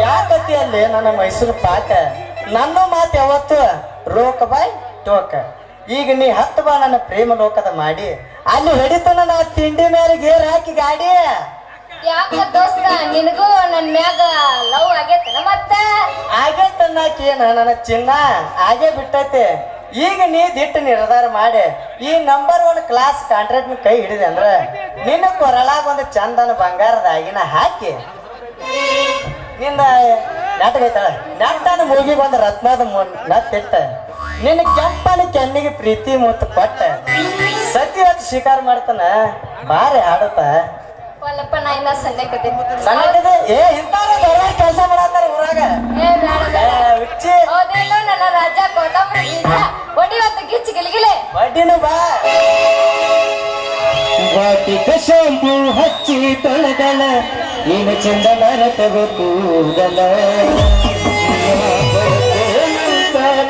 ಯಾಕತಿಯಲ್ಲಿ ನನ್ನ ಮೈಸೂರು ಪಾಠ ನನ್ನ ಮಾತು ಯಾವತ್ತು ರೋಕ ಬಾಯ್ ಟೋಕ. ಈಗ ನೀ 10 ಬಾ ನನ್ನ ಪ್ರೇಮ ಲೋಕದ ಮಾಡಿ ಅಲ್ಲಿ ಹೊಡಿತನ ನಾ ತಿಂಡಿ ಮೇಲೆ ಗೇರ್ ಹಾಕಿ ಗಾಡಿ. ಯಾಕ ದೋಸ್ತ ನಿನಗೂ ನನ್ ಮ್ಯಾಗ ಲವ್ ಆಗೇತನ? ಮತ್ತ ಆಗೇತನ್ನಾಕೇನ ನನ್ನ ಚಿನ್ನ ಆಗೇ ಬಿಟ್ಟೈತೆ. ಈಗ ನೀ ದಿಟ್ಟು ನಿರ್ಧಾರ ಮಾಡಿ ಈ ನಂಬರ್ 1 ಕ್ಲಾಸ್ ಕಾಂಟ್ರಾಕ್ಟ್ ಕೈ ಹಿಡಿದೆ ಅಂದ್ರ ನಿನ್ನ ಕೊರಳಾಗ ಒಂದು ಚಂದನ ಬಂಗಾರದ ಆಗಿನ ಹಾಕಿ ನಿನ್ನ ನಾಟಕೈತಾಳ ನಟ್ಟನ ಮೂಗಿಗೆ ಒಂದು ರತ್ನದ ನತ್ತಿಟ್ಟ ನಿನ್ನ ಕೆಂಪನ ಕೆನ್ನಿಗೆ ಪ್ರೀತಿ ಮುತ್ತು ಕೊಟ್ಟ ಸತ್ಯವತ್ತು ಶಿಕಾರ ಮಾಡ್ತಾನ ಬಾರಿ ಹಾಡುತ್ತ. ಒಲ್ಲಪ್ಪ ನಾ ಇನ್ನ ಸಂದೇಕತ್ತೀನಿ. ಸಣ್ಣದಿದೆ ಏ ಇಂಥವ್ರ ದೊಡ್ಡ ಕೆಲಸ ಮಾಡತ್ತಾರ ಊರಾಗ. ಏ ಬೇಡ ಬೇಡ. ಹುಚ್ಚಿ ಹೌದಿಲ್ಲೋ ನನ್ನ ರಾಜ ಕೊತ್ತಂಬರಿ ಬೀಜ ಒಡಿವತ್ತು ಗಿಚ್ಚಿ ಗಿಲ್ಗಿಲೆ ಬಡ್ಡಿನೂ ಬಾ. ವಾಟಿಕ ಶಾಂಪು ಹಚ್ಚಿ ತೊಳೆದಳ ನೀನು ಚಂದನ ತಗೋದಲ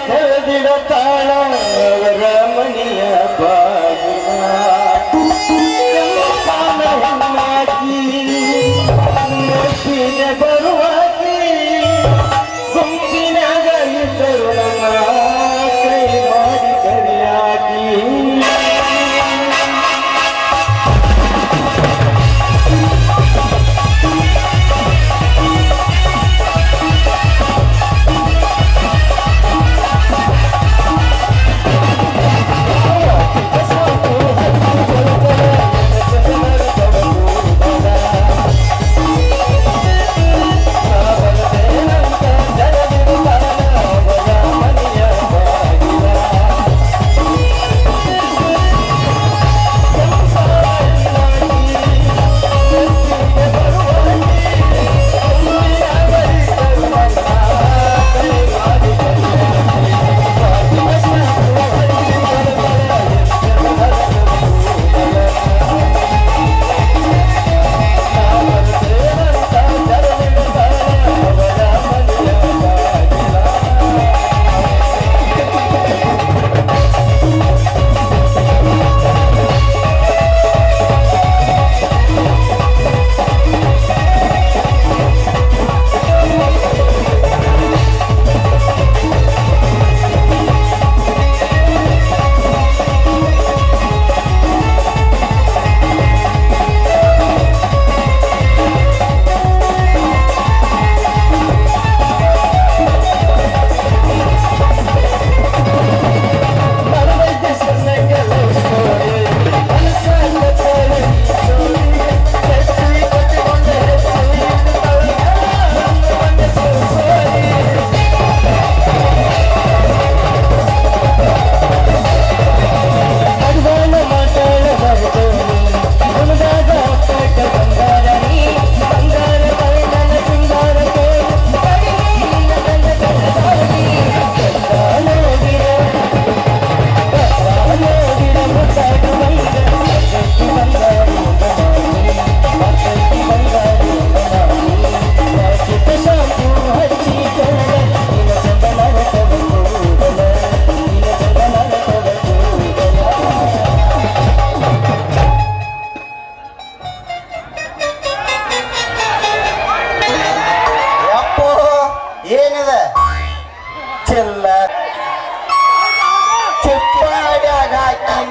ಕಳೆದಿಡತಾಳ ಅವರ ಮನೆಯ ಬಾಗಿಲ ಬರುವಾಗಿ ಗುಂಪಿನಾಗ ಇದ್ದರು ನಮ್ಮ ಕೈ ಮಾಡಿ ಕರಿಯಾಗಿ.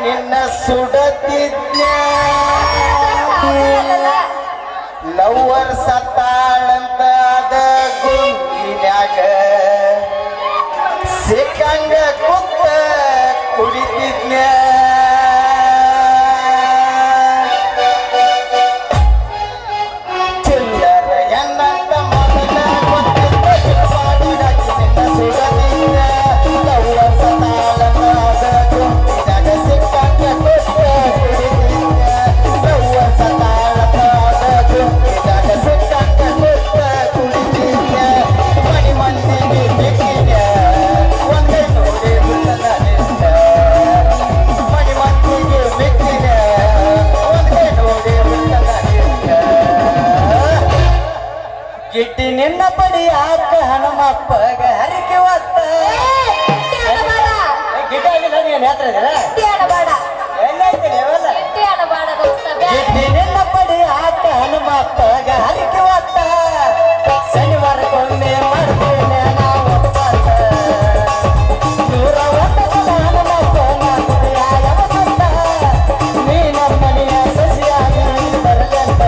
ನಿನ್ನ ಸುಡತಿದ್ನ ಲವ್ವರ್ ಸತ್ತಾಳಂತ ಅದ ಗುಂಗಿನ್ಯಾಗ ಸಿಕ್ಕಂಗ ಕುತ್ತ ಕುಡಿತಿದ್ನ ಚಿಲ್ಲರ ಎನ್ನಂತ ಮೊದಲ ಗೊತ್ತಿದ್ದ ಗಿಡಪಾಡಿಗಾಕಿ ನಿನ್ನ ಸುಡತಿದ್ನ ಲವ್ವರ್ ಸತ್ತಾಳಂತ ಅದ ಗುಂಗಿನ್ಯಾಗ ಸಿಕ್ಕಂಗ ಕುತ್ತ ಕುಡಿತಿದ್ನ ಲವ್ವರ್ ಸತ್ತಾಳಂತ ಅದ ಗುಂಗಿನ್ಯಾಗ ಸಿಕ್ಕಂಗ ಕುತ್ತ ಕುಡಿತಿದ್ನ ಮನಿ ಮಂದಿಗೆ ಬಿಟ್ಟಿದ್ನ ಒಂದೇ ನೋಡಿ ಬಿಟ್ಟನ ನಿನ್ನ ಮನಿ ಮಂದಿಗೆ ಬಿಟ್ಟಿನ ಒಂದೇ ನೋಡಿ ಬಿಟ್ಟನ ನಿನ್ನ ಗಿಟ್ಟಿ ನಿನ್ನ ಪಡಿಯಾಕ ಹನುಮಪ್ಪಗ ಹರಿಕೆ ಒತ್ತ ಗಿಟ್ಟ ಆಗಿಲ್ಲ ನೀನು ಹತ್ರ ಇದ್ದೀರ ಎಲ್ಲೈತೀನಿ ಅವೆಲ್ಲ ಗಿಟ್ಟಿ ನಿನ್ನ ಪಡಿಯಾಕ ಹನುಮಪ್ಪಗ ಹರಿಕೆ ಒತ್ತ ಶನಿವಾರಕ್ಕೊಮ್ಮೆ ಮಾಡ್ತೇನೆ ನಾವು ಒಪ್ಪತ್ತ ನೂರ ಒಂದು ಸಲ ಹನುಮಪ್ಪನ ಕುಡಿಯಾಗ ಬಂದ ನೀ ನಮ್ಮ ಮನೆಯ ಸಸಿಯಾಗಿ ಬರಲಂತ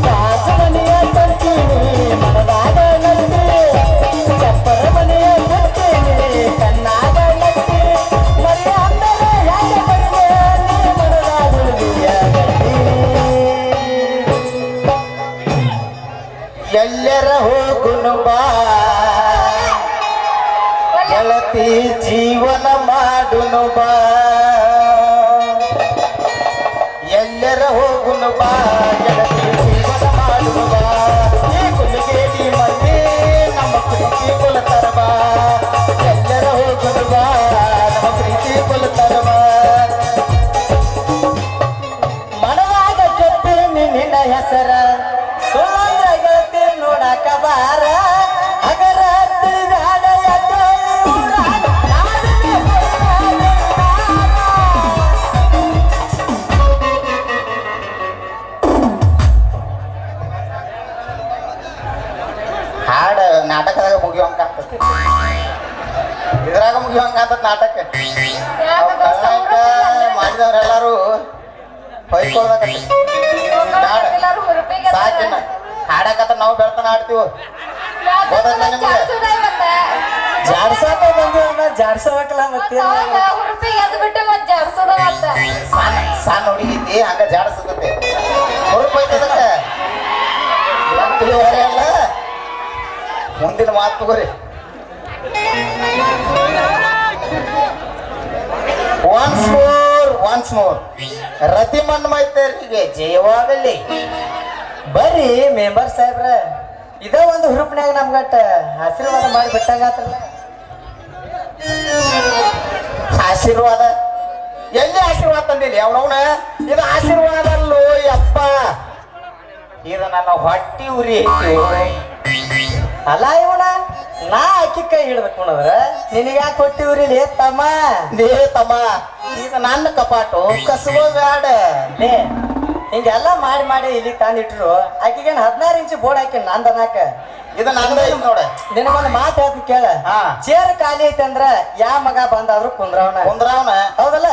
ಕಾಸು ಮನೆಯ ತಂತೀನಿ ಮನದಾಗ ನಟ್ಟಿ ಚಪ್ಪರ ಮನೆಯ ಕೊಡ್ತೀನಿ ಕಣ್ಣಾಗ ನಟ್ಟಿ ಮರಿ ಅಂದರೆ ಯಾಕೆ ಬಂದೆ ನೀ ಮನದಾಗ ಉಳಿಯ ಗಟ್ಟಿ ಎಲ್ಲರ ಹೋಗುನು ಬಾ ಗೆಳತಿ ಜೀವನ ಮಾಡುನು ಬಾ ಎಲ್ಲರ ಹೋಗುನು ಬಾ ಗೆಳತಿ ಜೀವನ ಮಾಡುನು ಬಾ ಈ ಕುಲಿಗೇಡಿ ಮಂದಿ ನಮ್ಮ ಪ್ರೀತಿ ಕೊಲ್ತಾರ ಬಾ ಎಲ್ಲರ ಹೋಗುನು ಬಾ ನಮ್ಮ ಪ್ರೀತಿ ಕೊಲ್ತಾರ ಬಾ ಮನದಾಗ ಕೆತ್ತೀನಿ ನಿನ್ನ ಹೆಸರ ಸುಳ್ಳಂದ್ರ ಗೆಳತಿ ನೋಡಾಕ ಬಾರ ಹಗರ ತಿಳಿದಾಡ ಎದ್ದೇಳಿ ಊರಾಗ ನಾಡಿನ ಕೊಲ್ತಾರ. ಹಾಡು ನಾಟಕದಾಗ ಮುಗಿಯುವಂಗ ಆಗ್ತದೆ ಇದ್ರಾಗ ಮುಗಿಯುವಂಗ ಆಗ್ತದ ನಾಟಕ ಮಾಡಿದವ್ರೆಲ್ಲಾರು ಹೊಯ್ಕೊಳ್ಬೇಕಂತ ಸಾಕಿನ ಹಾಡಕತ್ತ ನಾವು ಬೆಳ್ತಾನ ಆಡ್ತೀವಿ ಗೊತ್ತಲ್ಲ ನಿಮ್ಗೆ ಜಾಡ್ಸಾಕ ಬಂದಿವನ್ನ ಜಾಡ್ಸಬೇಕಲ್ಲ ಮತ್ತೆ ಸಣ್ಣ ಹುಡುಗಿದ್ದಿ ಹಂಗ ಜಾಡ್ಸತ್ತೆ ಹುರುಪ್ ಐತದಕ್ಕ ಅಲ್ಲ ಮುಂದಿನ ಮಾತು ತಗೋರಿ ಒನ್ಸ್ ಮೋರ್ ರತಿ ಮನ್ಮೈತರಿಗೆ ಜಯವಾಗಲಿ ಬರ್ರಿ ಮೆಂಬರ್ ಸಾಹೇಬ್ರ ಇದ ಒಂದು ಹುರುಪ್ನ್ಯಾಗ ನಮ್ಗಟ್ಟ ಆಶೀರ್ವಾದ ಮಾಡಿ ಬಿಟ್ಟಂಗಾತ್ರಲ್ಲ ಆಶೀರ್ವಾದ ಎಲ್ಲಿ ಆಶೀರ್ವಾದ ತಂದಿಲ್ಲ ಅವನವನ ಇದು ಆಶೀರ್ವಾದ ಅಲ್ಲೋ ಯಪ್ಪ ಇದು ನನ್ನ ಹೊಟ್ಟಿ ಉರಿ ಐತಿ ಅಲ್ಲ ಇವನ ನಾ ಅಕ್ಕಿ ಕೈ ಹಿಡ್ಬೇಕು ನೋಡದ್ರ ನಿನಗ ಯಾಕೆ ಹೊಟ್ಟಿ ಉರಿಲಿ ತಮ್ಮ ಇದು ನನ್ನ ಕಪಾಟು ಕಸಬೋ ಬ್ಯಾಡ ಲೇ ಹಿಂಗೆಲ್ಲ ಮಾಡಿ ಮಾಡಿ ಇಲ್ಲಿ ತಂದಿಟ್ರು ಆಕಿಗೆ 16 ಇಂಚು ಬೋರ್ಡ್ ಹಾಕಿ ನಂದನಾಕ ಇದು ನಂದ ನೋಡ ನಿನಗೊಂದು ಮಾತು ಹೇಳ್ತೀನಿ ಕೇಳ ಚೇರ್ ಖಾಲಿ ಐತೆ ಅಂದ್ರ ಯಾ ಮಗ ಬಂದಾದ್ರು ಕುಂದ್ರವನ ಹೌದಲ್ಲ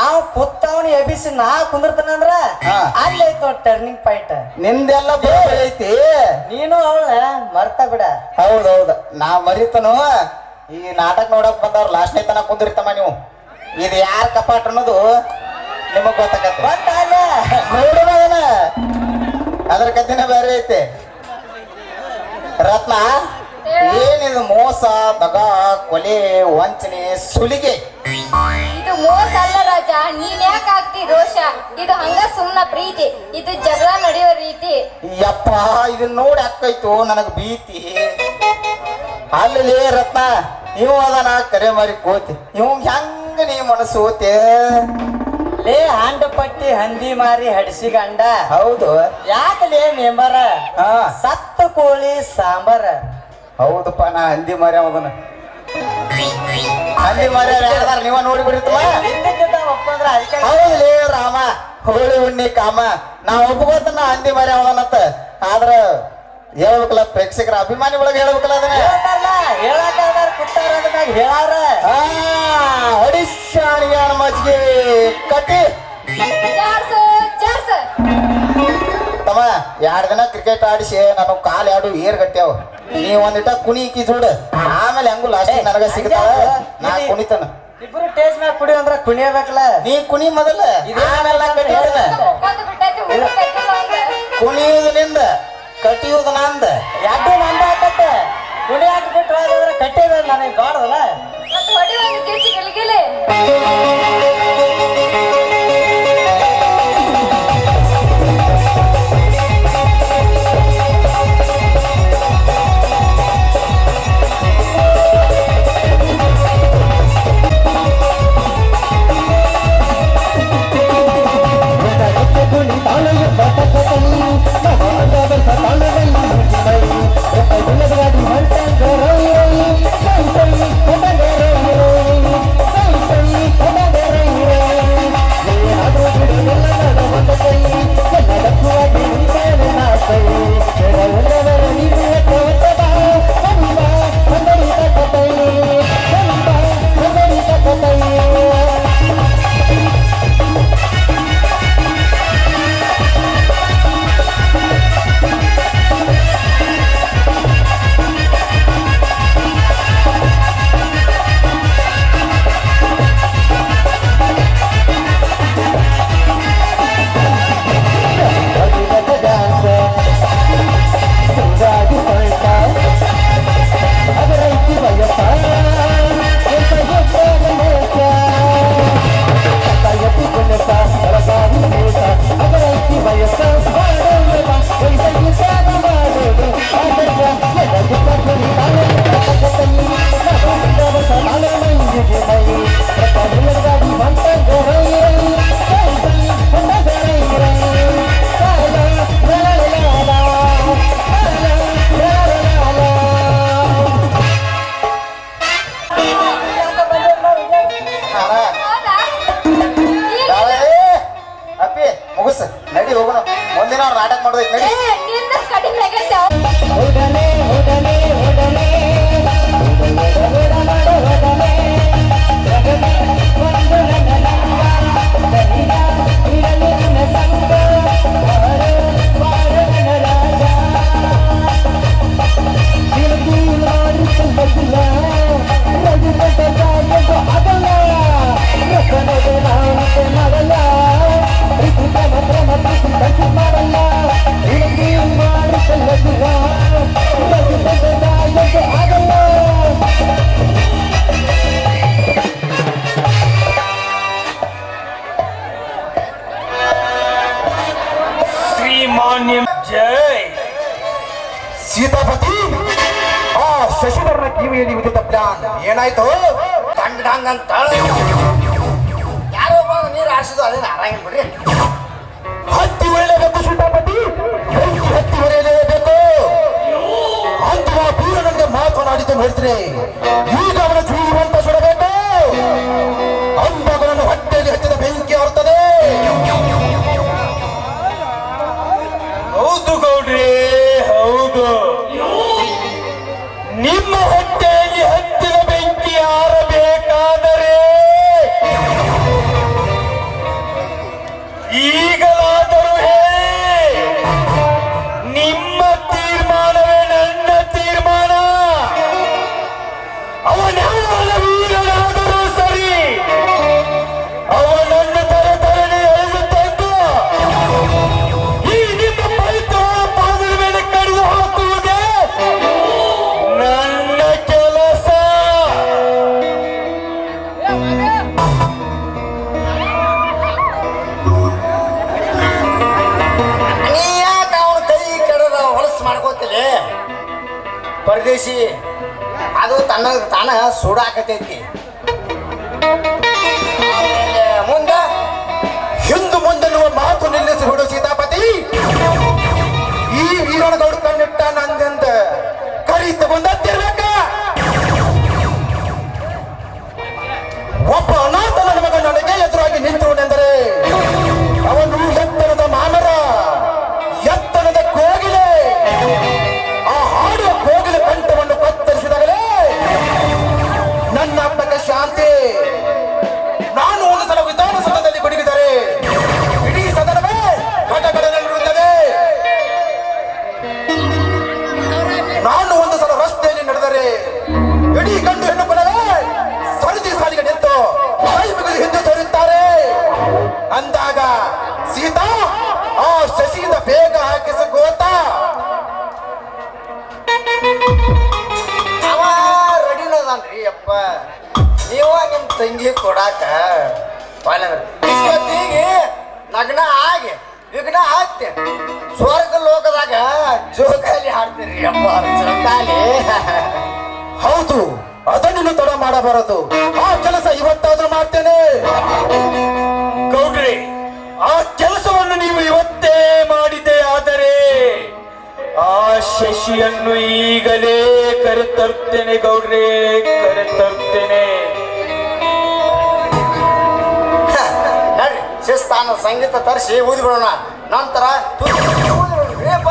ಅವ್ ಕುತ್ತವನಿ ಎಬಿಸಿ ನಾ ಕುಂದಿರ್ತಾನಂದ್ರ ಅಲ್ಲಿ ಐತಿ ನೋಡ್ ಟರ್ನಿಂಗ್ ಪಾಯಿಂಟ್ ನಿಂದೆಲ್ಲ ಐತಿ ನೀನು ಅವಳ ಮರ್ತ ಬಿಡ ಹೌದೌದ ನಾ ಮರಿತನು ಈ ನಾಟಕ ನೋಡಕ್ ಬಂದವ್ರು ಲಾಸ್ಟ್ನೇ ತನ ಕುಂದಿರ್ತಮ್ಮ ನೀವು ಇದು ಯಾರ ಕಪಾಟ್ ಅನ್ನೋದು ನಿಮಗ್ ಗೊತ್ತಾಗತ್ತೆ ನೋಡೋಣ ಅದ್ರ ಕಥೆನ ಬೇರೆ ಐತೆ ರತ್ನ ಏನಿದು ಮೋಸ ದಗ ಕೊಲೆ ವಂಚನೆ ಸುಲಿಗೆ ಇದು ಮೋಸ ಅಲ್ಲ ರಾಜ ನೀನ್ ಯಾಕೆ ಆಗ್ತಿ ರೋಷ ಇದು ಹಂಗ ಸುಮ್ನ ಪ್ರೀತಿ ಇದು ಜಗಳ ನಡೆಯೋ ರೀತಿ ಯಪ್ಪ ಇದನ್ನ ನೋಡಿ ಅಕ್ಕೈತು ನನಗ್ ಭೀತಿ ಅಲ್ಲಿ ರತ್ನ ಇವ್ ಅದನ ಕರೆ ಮಾರಿ ಕೋತಿ ಇವ್ ಹೆಂಗ ನೀ ಮನಸ್ಸು ಓತೆ ಲೇ ಹಾಂಡ ಪಟ್ಟಿ ಹಂದಿ ಮಾರಿ ಹಡಿಸಿ ಗಂಡ ಹೌದು ಯಾಕಲೇ ಮೆಂಬರ ಸತ್ತ ಕೋಳಿ ಸಾಂಬಾರ ಹೌದಪ್ಪ ನಾ ಹಂದಿ ಮಾರಿ ಅವದನ ಹಂದಿ ಮಾರಿ ಯಾರ್ದಾರ ನೀವ ನೋಡಿ ಬಿಡಿರ್ತವ ಹೌದ್ಲೇ ರಾಮ ಹೋಳಿ ಹುಣ್ಣಿ ಕಾಮ ನಾ ಒಪ್ಕೋತ ನಾ ಹಂದಿ ಮಾರಿ ಅವದನತ್ತ ಆದ್ರ ಹೇಳ್ಬೇಕಲ್ಲ ಪ್ರೇಕ್ಷಕರ ಅಭಿಮಾನಿ ಒಳಗೆ ಹೇಳ್ಬೇಕಲ್ಲ ಅದನ್ನ ಹೇಳಕ್ಕಾಗ ಕುತ್ತಾರ ಅದನ್ನಾಗ ಹೇಳಾರ ಅಡಿಶಾಣಿಯಾನ ಮಜ್ಜಿಗೆ ಕಟ್ಟಿ ಜಾರ್ಸು ಜಾರ್ಸು ತಮ್ಮ 2 ದಿನ ಕ್ರಿಕೆಟ್ ಆಡಿಸಿ ನಾನು ಕಾಲ್ 2 ಏರ್ ಗಟ್ಟ್ಯಾವ ನೀ ಒಂದಿಟ ಕುಣಿ ಇಕ್ಕಿ చూడు ಆಮೇಲೆ ಹಂಗು ಲಾಸ್ಟ್ ನನಗ ಸಿಗ್ತಾವ ನಾ ಕುಣಿತನ ಇಬ್ರು ಟೇಸ್ಟ್ ಮ್ಯಾಗ ಕುಡಿ ಅಂದ್ರ ಕುಣಿಯಬೇಕಲ್ಲ ನೀ ಕುಣಿ ಮೊದಲ ಆಮೇಲೆ ನಾ ಕಟ್ಟಿಯನ ಒಂದು ಬಿಟ್ಟೈತಿ ಊರು ಕಟ್ಟಿಲ್ಲ ಅಂದ ಕುಣಿಯುವುದರಿಂದ ಕಟ್ಟಿಯುವುದು ನಂದ ಎರಡು ನಂದ ಆಕತ್ತೆ ಕುಡಿ ಹಾಕ್ಬಿಟ್ರೆ ಅದ್ರ ಕಟ್ಟಿದ ನನಗೆ ದೊಡ್ಡದಲ್ಲ ಮತ್ತೆ ಹೊಡಿ ಒಂದು ಕಿಚ್ಚಿ ಗಿಲಿಗಿಲಿ ಅಪ್ಪಿ ಮುಗಿಸ್ ನಡಿ ಹೋಗೋಣ ಒಂದಿನ ಅವ್ರು ನಾಟಕ ಮಾಡೋದೈತಿ ನಡಿ ನಿಂದ ಕಡಿಮೆ ಆಗೈತೆ ಶ್ರೀಮಾನ್ಯ ಜೈ ಸೀತಾಪತಿ ಆ ಶಶಿಧರನ ಕಿವಿಯಲ್ಲಿ ಉದಿತ ಪ್ಲಾನ್ ಏನಾಯ್ತು ಕಂಡಂಗಂತ ಯಾರೋ ಒಬ್ಬ ನೀರು ಆರಿಸಿದ್ದು ಅದೇನು ಆರಂಗಿಲ್ಲ ಬಿಡ್ರಿ ಹತ್ತಿ ಒಳ್ಳೆಬೇಕು ಸೀತಾಪತಿ ಬೆಂಕಿ ಹತ್ತಿ ಹೊರೆಯಲೇಬೇಕು ಅಂತಿಮ ಪೂರನಿಗೆ ಮಾತನಾಡಿದ್ದು ಹೇಳ್ತೀನಿ ಈಗ ಅವನ ಜೀವಂತ ಸುಡಬೇಕು ಅಂಬಗಳನ್ನು ಹೊಟ್ಟೆಯಲ್ಲಿ ಹಚ್ಚಿದ ಬೆಂಕಿ ಹೊರ್ತದೆ ಹೌದು ಗೌಡ್ರಿ ಹೌದು ನಿಮ್ಮ ಹೊಟ್ಟೆಯಲ್ಲಿ ಹತ್ತಿದ ಬೆಂಕಿ ಆರಬೇಕಾದರೆ ಈಗಲಾದರೂ ಹೇಳಿ ನಿಮ್ಮ ತೀರ್ಮಾನವೇ ನನ್ನ ತೀರ್ಮಾನ ಅವನ ವೀರನಾದರೂ ಸರಿ ಅವನನ್ನು ತರತರನೆ ಎಳೆದು ತಂದು ಈ ನಿಮ್ಮ ಪವಿತ್ರ ಪಾದದ ಮೇಲೆ ಕಡಿದು ಹಾಕುವುದೇ ನನ್ನ ಕೆಲಸ. ನೀ ಯಾಕೆ ಅವನ ಕೈ ಕೆಡದ ಹೊಲಸು ಮಾಡ್ಕೋತಿಲ್ಲ ಪರದೇಶಿ ಅದು ತಾನ ಸುಡಾಕತೈತಿ ಮುಂದ ಹಿಂದು ಮುಂದೆನ್ನುವ ಮಾತು ನಿಲ್ಲಿಸಿ ಬಿಡು ಸೀತಾಪತಿ ಈ ವೀರನಗೌಡ ಕಣ್ಣಿಟ್ಟ ನಂದೆಂದ ಕರಿ ತಗೊಂಡತ್ತಿರ್ಬೇಕ ಒಬ್ಬ ಅನಾಥನ ಮಗ ನನಗೆ ಎದುರಾಗಿ ನಿಂತವನೆಂದರೆ ಅವನು ಎತ್ತರದ ಮಾನರ ಎತ್ತರದ ಕೋಗಿಲೆ ಹುಡುಗಿ ಕೊಡಾಕ ಇಷ್ಟೊತ್ತಿಗೆ ನಗ್ನ ಆಗಿ ವಿಘ್ನ ಆಗ್ತೆ ಸ್ವರ್ಗ ಲೋಕದಾಗ ಜೋಕಾಲಿ ಹಾಡ್ತೀರಿ ಅಪ್ಪ ಜೋಕಾಲಿ. ಹೌದು, ಅದನ್ನು ತಡ ಮಾಡಬಾರದು. ಆ ಕೆಲಸ ಇವತ್ತಾದ್ರೂ ಮಾಡ್ತೇನೆ. ಗೌಡ್ರೆ, ಆ ಕೆಲಸವನ್ನು ನೀವು ಇವತ್ತೇ ಮಾಡಿದೆ ಆದರೆ ಆ ಶಶಿಯನ್ನು ಈಗಲೇ ಕರೆತರ್ತೇನೆ ಗೌಡ್ರೆ, ಕರೆತರ್ತೇನೆ. ನಡ್ರಿ ಶಿಸ್ತಾನ ಸಂಗೀತ ತರಿಸಿ ಊದಿಬಿಡೋಣ, ನಂತರ ರೇಪ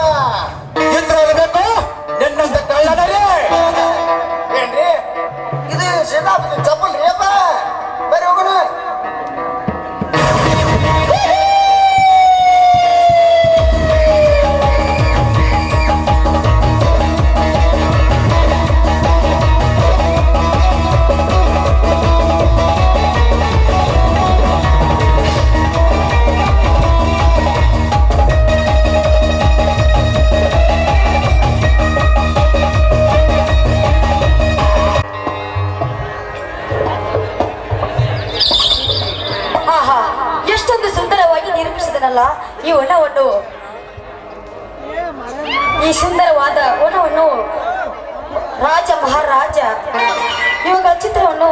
ಬೇಕು ನಿನ್ನಂತ ಕಳ್ಳನರೇ. ಏನ್ರಿ ಇದು ಸೀತಾಪತಿ ಚಪ್ಪಲ್ ರೇಪ ಬರೀ ಹೋಗೋಣ. ಆಹಾ, ಎಷ್ಟೊಂದು ಸುಂದರವಾಗಿ ನಿರ್ಮಿಸಿದನಲ್ಲ ಈ ವನವನ್ನು. ಈ ಸುಂದರವಾದ ವನವನ್ನು ರಾಜ ಮಹಾರಾಜ ಇವುಗಳ ಚಿತ್ರವನ್ನು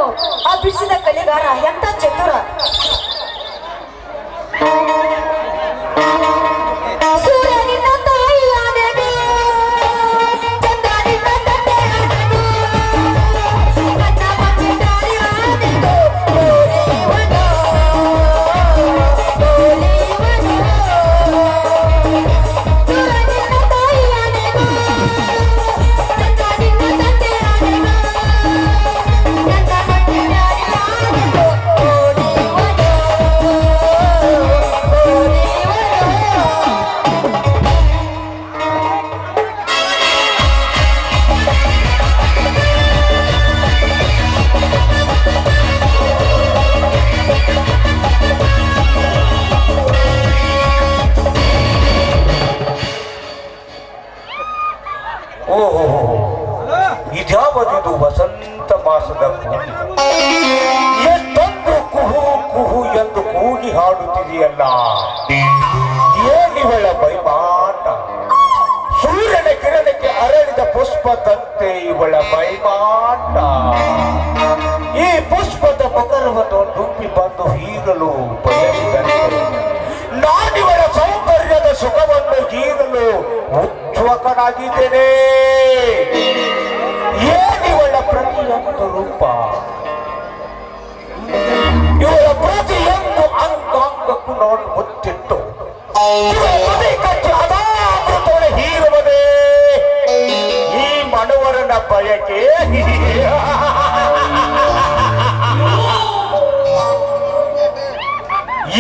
ಆ ಬಿಡಿಸಿದ ಕಲೆಗಾರ ಎಂತ ಚತುರ. ಸೂರ್ಯನಿಂದ ತಾಯಿಯಾದೆನು, ಚಂದ್ರನಿಂದ ತಂದೆಯಾದೆನು, ನನ್ನ ಮನೆದಾರಿಯಾದೆನು, ಓಲಿವನು, ಓಲಿವನು. ಸೂರ್ಯನಿಂದ ತಾಯಿಯಾದೆನು, ಚಂದ್ರನಿಂದ ತಂದೆಯಾದೆನು, ನನ್ನ ಮನೆದಾರಿಯಾದೆನು, ಓಲಿವನು, ಓಲಿವನು. ಓಹೋ, ಇದ್ಯಾವದಿದು ವಸಂತ ಮಾಸದ ಕೂಗಿ. ಎಷ್ಟೊಂದು ಕುಹು ಕುಹು ಎಂದು ಕೂಗಿ ಹಾಡುತ್ತಿದೆಯಲ್ಲ, ಏನಿವಳ ಬೈಮಾಟ. ಸೂರ್ಯನ ಕಿರಣಕ್ಕೆ ಅರಳಿದ ಪುಷ್ಪದಂತೆ ಇವಳ ಬೈಮಾಟ. ಈ ಪುಷ್ಪದ ಮಕರವನ್ನು ಡುಂಬಿ ಬಂದು ಹೀರಲು ಬಯಸಿದಂತೆ ನಾನಿವಳ ಸೌಂದರ್ಯದ ಸುಖವನ್ನು ಹೀರಲು ಉತ್ಸುಕನಾಗಿದ್ದೇನೆ. ಏನಿವಳ ಪ್ರತಿಯೊಂದು ರೂಪ, ಇವಳ ಪ್ರತಿಯೊಂದು ಅಂಗಾಂಗಕ್ಕೂ ನಾನು ಮುಚ್ಚಿಟ್ಟು ಕಚ್ಚಿ ಅದಾಮೃತವಳೆ ಹೀರುವುದೇ ಈ ಮನವರನ ಬಯಕೆ.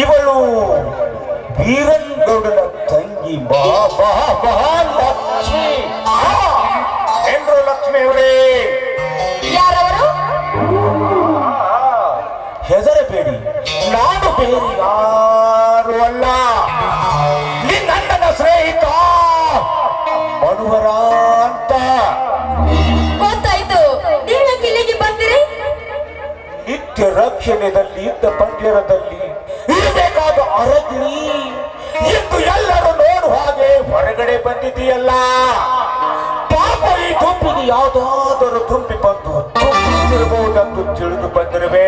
ಇವಳು ವೀರನ್ಗೌಡನ ತಂಗಿ ಮಹಾಲಕ್ಷ್ಮಿ. ಏನ್ರು ಲಕ್ಷ್ಮಿ ಅವರೇ? ಯಾರವರು? ಹೆದರಬೇಡಿ, ನಾನು ಬೇರೆ ಯಾರು ಅಲ್ಲ, ನಿನ್ನಣ್ಣನ ಸ್ನೇಹಿತ ಮನುವರ ಅಂತ. ಗೊತ್ತಾಯ್ತು. ನೀವ್ಯಾಕೆ ಇಲ್ಲಿಗೆ ಬಂದಿರಿ? ನಿತ್ಯ ರಕ್ಷಣೆಯಲ್ಲಿ ಇದ್ದ ಪಂಜರದಲ್ಲಿ ಇರಬೇಕಾದ ಅರಗಿಣಿ ಎಂದು ಎಲ್ಲರೂ ನೋಡು ಹಾಗೆ ಹೊರಗಡೆ ಬಂದಿದೆಯಲ್ಲ. ಪಾಪ ಈ ಗುಂಪಿಗೆ ಯಾವುದಾದರೂ ಗುಂಪಿ ಬಂದು ತುಂಬಿರಬಹುದೆಂದು ತಿಳಿದು ಬಂದಿರುವೆ.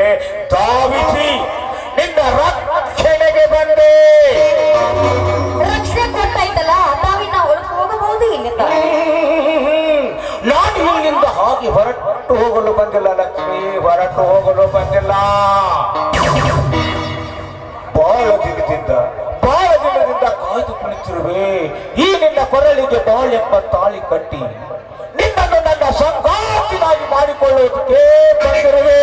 ಧಾವಿಸಿ ನಿನ್ನ ರಕ್ಷಣೆಗೆ ಬಂದೆ. ರಕ್ಷಣೆ ಕೊಟ್ಟಾಯ್ತಲ್ಲ, ತಾವಿನ್ನ ಹೊರಟು ಹೋಗಬಹುದು ಇಲ್ಲಿಂದ. ನಾನು ಇಲ್ಲಿಂದ ಹಾಗೆ ಹೊರಟು ಹೋಗಲು ಬಂದಿಲ್ಲ ಲಕ್ಷ್ಮಿ, ಹೊರಟು ಹೋಗಲು ಬಂದಿಲ್ಲ. ಬಹಳ ದಿನದಿಂದ ಕಾಯ್ದು ಕುಳಿತಿರುವೆ. ಈ ನಿನ್ನ ಕೊರಳಿಗೆ ಬಾಳೆಂಬ ತಾಳಿ ಕಟ್ಟಿ ನಿನ್ನನ್ನು ನನ್ನ ಸಂಗಾತಿನಾಗಿ ಮಾಡಿಕೊಳ್ಳುವುದಕ್ಕೆ ಬಂದಿರುವೆ.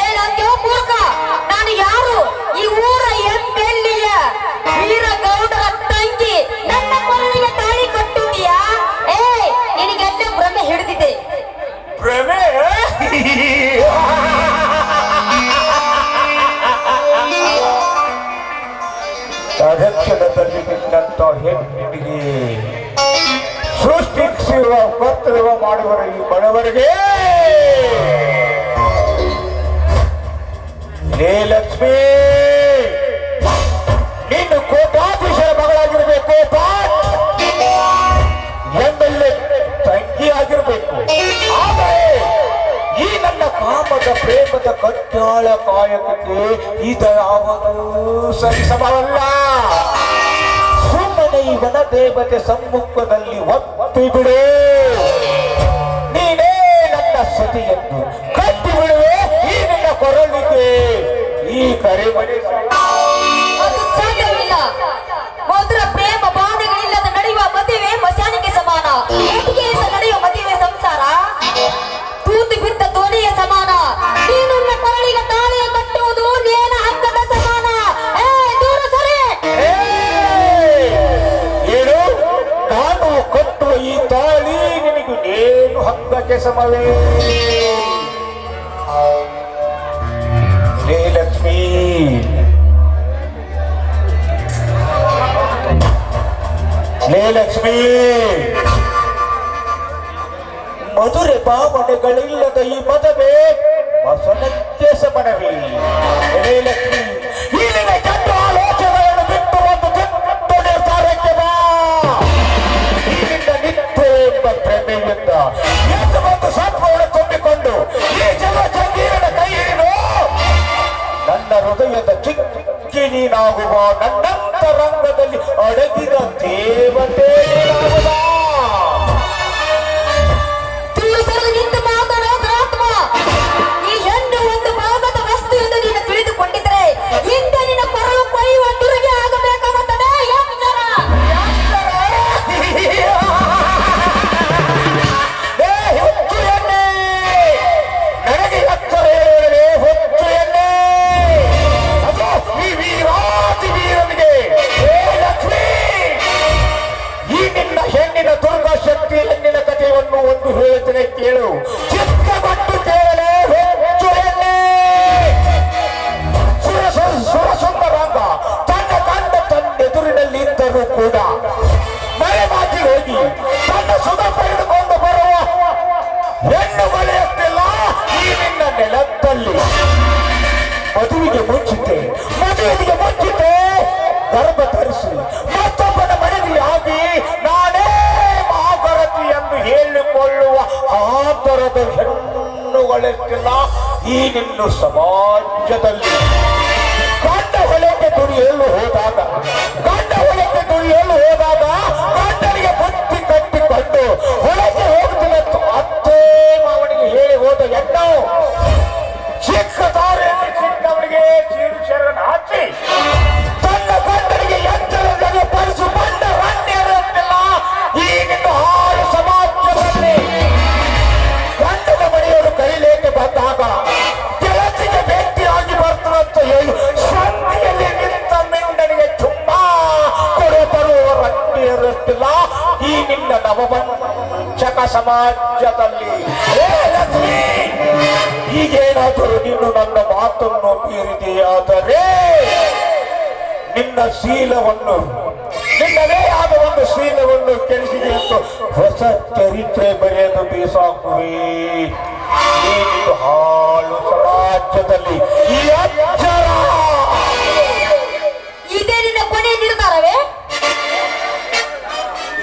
ಏನಂದ್ಯೋ ಮೂರ್ಖ? ನಾನು ಯಾರು? ಈ ಊರ ಎಮ್ಮೆಲ್ಲಿಯ ವೀರಗೌಡರ ತಂಗಿ. ನನ್ನ ಕೊರಳಿಗೆ ತಾಳಿ ಕಟ್ಟುತ್ತೀಯಾ? ನಿನಗೆಲ್ಲ ಭ್ರಮೆ ಹಿಡಿದಿದೆ. ಭ್ರಮೆ? ಅರಕ್ಷಣದಲ್ಲಿ ನಿನ್ನಂತ ಹೆಣ್ಣಿಗೆ ಸೃಷ್ಟಿಸಿರುವ ಕರ್ತವ್ಯ ಮಾಡುವ ಈ ಬಡವರಿಗೆ ಲೇ ಲಕ್ಷ್ಮೀ, ನೀನು ಕೋಟಾಧೀಶರ ಮಗಳಾಗಿರ್ಬೇಕು, ಎಂಎಲ್ಎ ತಂಗಿ ಆಗಿರ್ಬೇಕು. ಆದರೆ ಈ ನನ್ನ ಕಾಮದ ಪ್ರೇಮದ ಕಟ್ಟಾಳ ಕಾಯಕಕ್ಕೆ ಇದಾವುದು ಸರಿಸಮವಲ್ಲ. ಸುಮ್ಮನೆ ಈ ವನ ದೇವತೆ ಸಮ್ಮುಖದಲ್ಲಿ ಒಪ್ಪಿ ಬಿಡು. ನೀನೇ ನನ್ನ ಸತಿಯನ್ನು ಕಟ್ಟಿ ಬಿಡುವೆ. ಈ ನಿನ್ನ ಕೊರಳಿಗೆ ಈ ಕರೆಮಣಿ ಅದು ಸಾಧ್ಯವಿಲ್ಲ. ಮಧುರ ಪ್ರೇಮ ಭಾವನೆಗಳಿಲ್ಲದ ನಡೆಯುವ ಮದುವೆ ಮಶಾನಿಗೆ ಸಮಾನ. ಒಟ್ಟಿಗೆಯಿಂದ ನಡೆಯುವ ಮದುವೆ ಸಂಸಾರ ತೂತು ಬಿದ್ದ ದೋಣಿಯ ಸಮಾನ. ನೀನು ನನ್ನ ಕೊರಳಿಗೆ ತಾಳಿಯ ಕಟ್ಟುವುದು ನೇನ ಹಗ್ಗದ ಸಮಾನ. ದೂರ ಸರಿ. ಏನು ನಾನು ಕಟ್ಟುವ ಈ ತಾಳಿ ನಿನಗೆ ಏನು ಹಗ್ಗಕ್ಕೆ ಸಮವೇ? ಲೇ ಲಕ್ಷ್ಮೀ, ಲೇ ಲಕ್ಷ್ಮೀ, ಮಧುರೆ ಭಾವನೆಗಳಿಲ್ಲದ ಈ ಮದುವೆ ವಸನಕ್ಕೆ ಸಮನವೇ? ಲೇ ಲಕ್ಷ್ಮೀ, ಈ ನಿನ್ನ ಕೆಟ್ಟ ಆಲೋಚನೆಗಳನ್ನು ಬಿಟ್ಟು ಒಂದು ಕೆಟ್ಟ ನಿರ್ಧಾರಕ್ಕೆ ಬಾ. ಈ ನಿನ್ನ ನಿತ್ಯ ಎಂಬ ಪ್ರೇಮೆಯಿಂದ ಎಂದು ಒಂದು ಸತ್ವವನ್ನು ತುಂಬಿಕೊಂಡು ಈ ಜಗಜಗೀರನ ಕೈ ಹಿಡಿದು ನನ್ನ ಹೃದಯದ ಚಿಕ್ಕಿ ನೀನಾಗುವ, ನನ್ನಂತರಂಗದಲ್ಲಿ ಅಡಗಿದ ದೇವತೆ ನೀನಾಗುವ. ದೂರ ಸರಿದು ನಿಂತು ಮಾತನಾಡೋ ದುರಾತ್ಮ. ಈ ಹೆಣ್ಣು ಒಂದು ಭಾಗದ ವಸ್ತು ಎಂದು ನೀನು ತಿಳಿದುಕೊಂಡಿದ್ದರೆ ಹಿಂದೆ ನಿನ್ನ ಕೊರಳು ಕೊಯ್ಯುವ ದುರ್ಗೆ ಆಗಬೇಕಾಗುತ್ತದೆ. ಎಚ್ಚರ. ಹುಚ್ಚು ಎಣ್ಣೆ, ನನಗೆ ಎಚ್ಚರ ಹೇಳಿದರೆ ಹುಚ್ಚು ಎಣ್ಣೆ. ಅದು ಈ ವೀರಾತಿ ವೀರನಿಗೆ. ಏ ಲಕ್ಷ್ಮೀ, ಈ ನಿನ್ನ ಹೆಣ್ಣಿನ ದುರ್ಗಾ ಶಕ್ತಿ ಹೆಣ್ಣಿನ ಕಥೆಯನ್ನು ಒಂದು ಹೇಳ್ತೇನೆ ಕೇಳು. ಚಿತ್ತಗೊಂಡು ಕೇಳಲೆ ಹುಚ್ಚು ಎಣ್ಣೆ. ಸುರಸುಂದರಾಂಗ ತನ್ನ ಗಂಡ ತನ್ನೆದುರಿನಲ್ಲಿ ಇದ್ದರೂ ಕೂಡ ಮಳೆ ಮಾತಿ ಹೋಗಿ ತನ್ನ ಸುಧ ಪಡೆದುಕೊಂಡು ಬರುವ ಹೆಣ್ಣು ಮಳೆಯಷ್ಟಿಲ್ಲ ಈ ನಿನ್ನ ನೆಲದಲ್ಲಿ. ಮದುವೆಗೆ ಮುಂಚಿತೆ ಗರ್ಭ ಧರಿಸಿ ಮತ್ತೊಬ್ಬನ ಮನೆಯಾಗಿ ನಾನೇ ಮಹಾಭಾರತಿ ಎಂದು ಹೇಳಿಕೊಳ್ಳುವ ಆತರದ ಹೆಣ್ಣುಗಳೆಷ್ಟಿಲ್ಲ ಈ ನಿನ್ನ ಸಮಾಜದಲ್ಲಿ. ಗಂಡ ಹೊಳೆಗೆ ದುಡಿಯಲು ಹೋದಾಗ ಗಂಡನಿಗೆ ಬುದ್ಧಿ ಕಟ್ಟಿಕೊಂಡು ಹೊಳೆಗೆ ಹೋಗ್ತಿತ್ತು ಅತ್ತೇ ಮಾವನಿಗೆ ಹೇಳಿ ಹೋದ ಹೆಣ್ಣು ಚಿಕ್ಕ ದಾರಿಯಲ್ಲಿ ಚಿಕ್ಕವನಿಗೆ ಚೀರು ಶರಣ ಹಾಕಿ ತನ್ನ ಗಂಡನಿಗೆ ಎಚ್ಚರದಲ್ಲಿ ಪರಿಸು ಬಂದ ರಣ್ಯರುತ್ತಿಲ್ಲ ಈ ನಿನ್ನ ಹಾಳು ಸಮಾಜದಲ್ಲಿ. ಗಂಡನ ಮನೆಯವರು ಕೈಲೇಕೆ ಬಂದಾಗ ಕೆಲಸಿಗೆ ಭೇಟಿಯಾಗಿ ಬರ್ತದಂತ ಹೇಳಿ ಸಂಧಿಯಲ್ಲಿ ನಿಂತ ಮಿಂಡನಿಗೆ ತುಂಬಾ ಕೊಡು ಬರುವ ರಣ್ಯರುತ್ತಿಲ್ಲ ಈ ನಿನ್ನ ನವವಂಚಕ ಸಮಾಜದಲ್ಲಿ. ಏ ಲಕ್ಷ್ಮೀ, ಈಗೇನಾದರೂ ನೀನು ನನ್ನ ಮಾತನ್ನು ಮೀರಿದೆಯಾದರೆ ನಿನ್ನ ಶೀಲವನ್ನು, ನಿನ್ನದೇ ಆದ ಒಂದು ಶೀಲವನ್ನು ಕೆಡಿಸಿದೆ ಎಂದು ಹೊಸ ಚರಿತ್ರೆ ಬರೆಯಲು ಬೀಸಾಕುವೆ ಈ ನಿನ್ನ ಹಾಳು ಸಮಾಜದಲ್ಲಿ. ಈ ಅಕ್ಷರ ಇದೇ ನಿನ್ನ ಕೊನೆ ನಿರ್ಧಾರವೇ?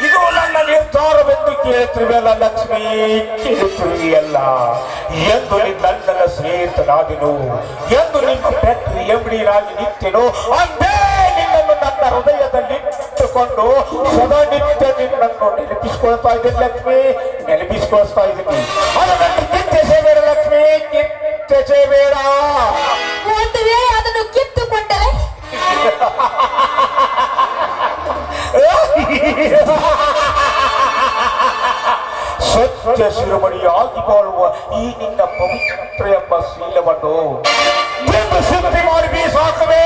ಇದು ನನ್ನ ನಿರ್ಧಾರವೆಂದು ಕೇಳುತ್ತಿರುವೆಲ್ಲ ಲಕ್ಷ್ಮೀ, ಕೇಳುತ್ತಿರುವೆಯಲ್ಲ. ಎಂದು ನಿನ್ನ ಸ್ನೇಹಿತನಾದೆನು, ಎಂದು ನಿಮ್ಮ ಫ್ಯಾಕ್ಟರಿ ಎಂಬಡಿಯಾಗಿ ನಿಂತೆನು, ಅಂದೇ ನಿನ್ನನ್ನು ನನ್ನ ಹೃದಯದಲ್ಲಿ ಇಟ್ಟುಕೊಂಡು ಸದಾ ನಿತ್ಯ ನಿನ್ನನ್ನು ನೆನಪಿಸಿಕೊಳ್ತಾ ಇದ್ದೀನಿ ಲಕ್ಷ್ಮಿ, ನೆನಪಿಸಿಕೊಳ್ತಾ ಇದ್ದೀನಿ. ಅದು ನನ್ನ ಕಿತ್ತೆಸೇಬೇಡ ಲಕ್ಷ್ಮಿ, ಕಿತ್ತೆಸೇಬೇಡ. ಒಂದು ವೇಳೆ ಅದನ್ನು ಕಿತ್ತುಕೊಂಡರೆ ಸತ್ಯ ಶಿರೋಮಣಿಯಾಗಿ ಬಾಳುವ ಈ ನಿನ್ನ ಪವಿತ್ರ ಎಂಬ ಶೀಲವನ್ನು ಶುದ್ಧಿ ಮಾಡಿ ಬೀಸಾಕುವೆ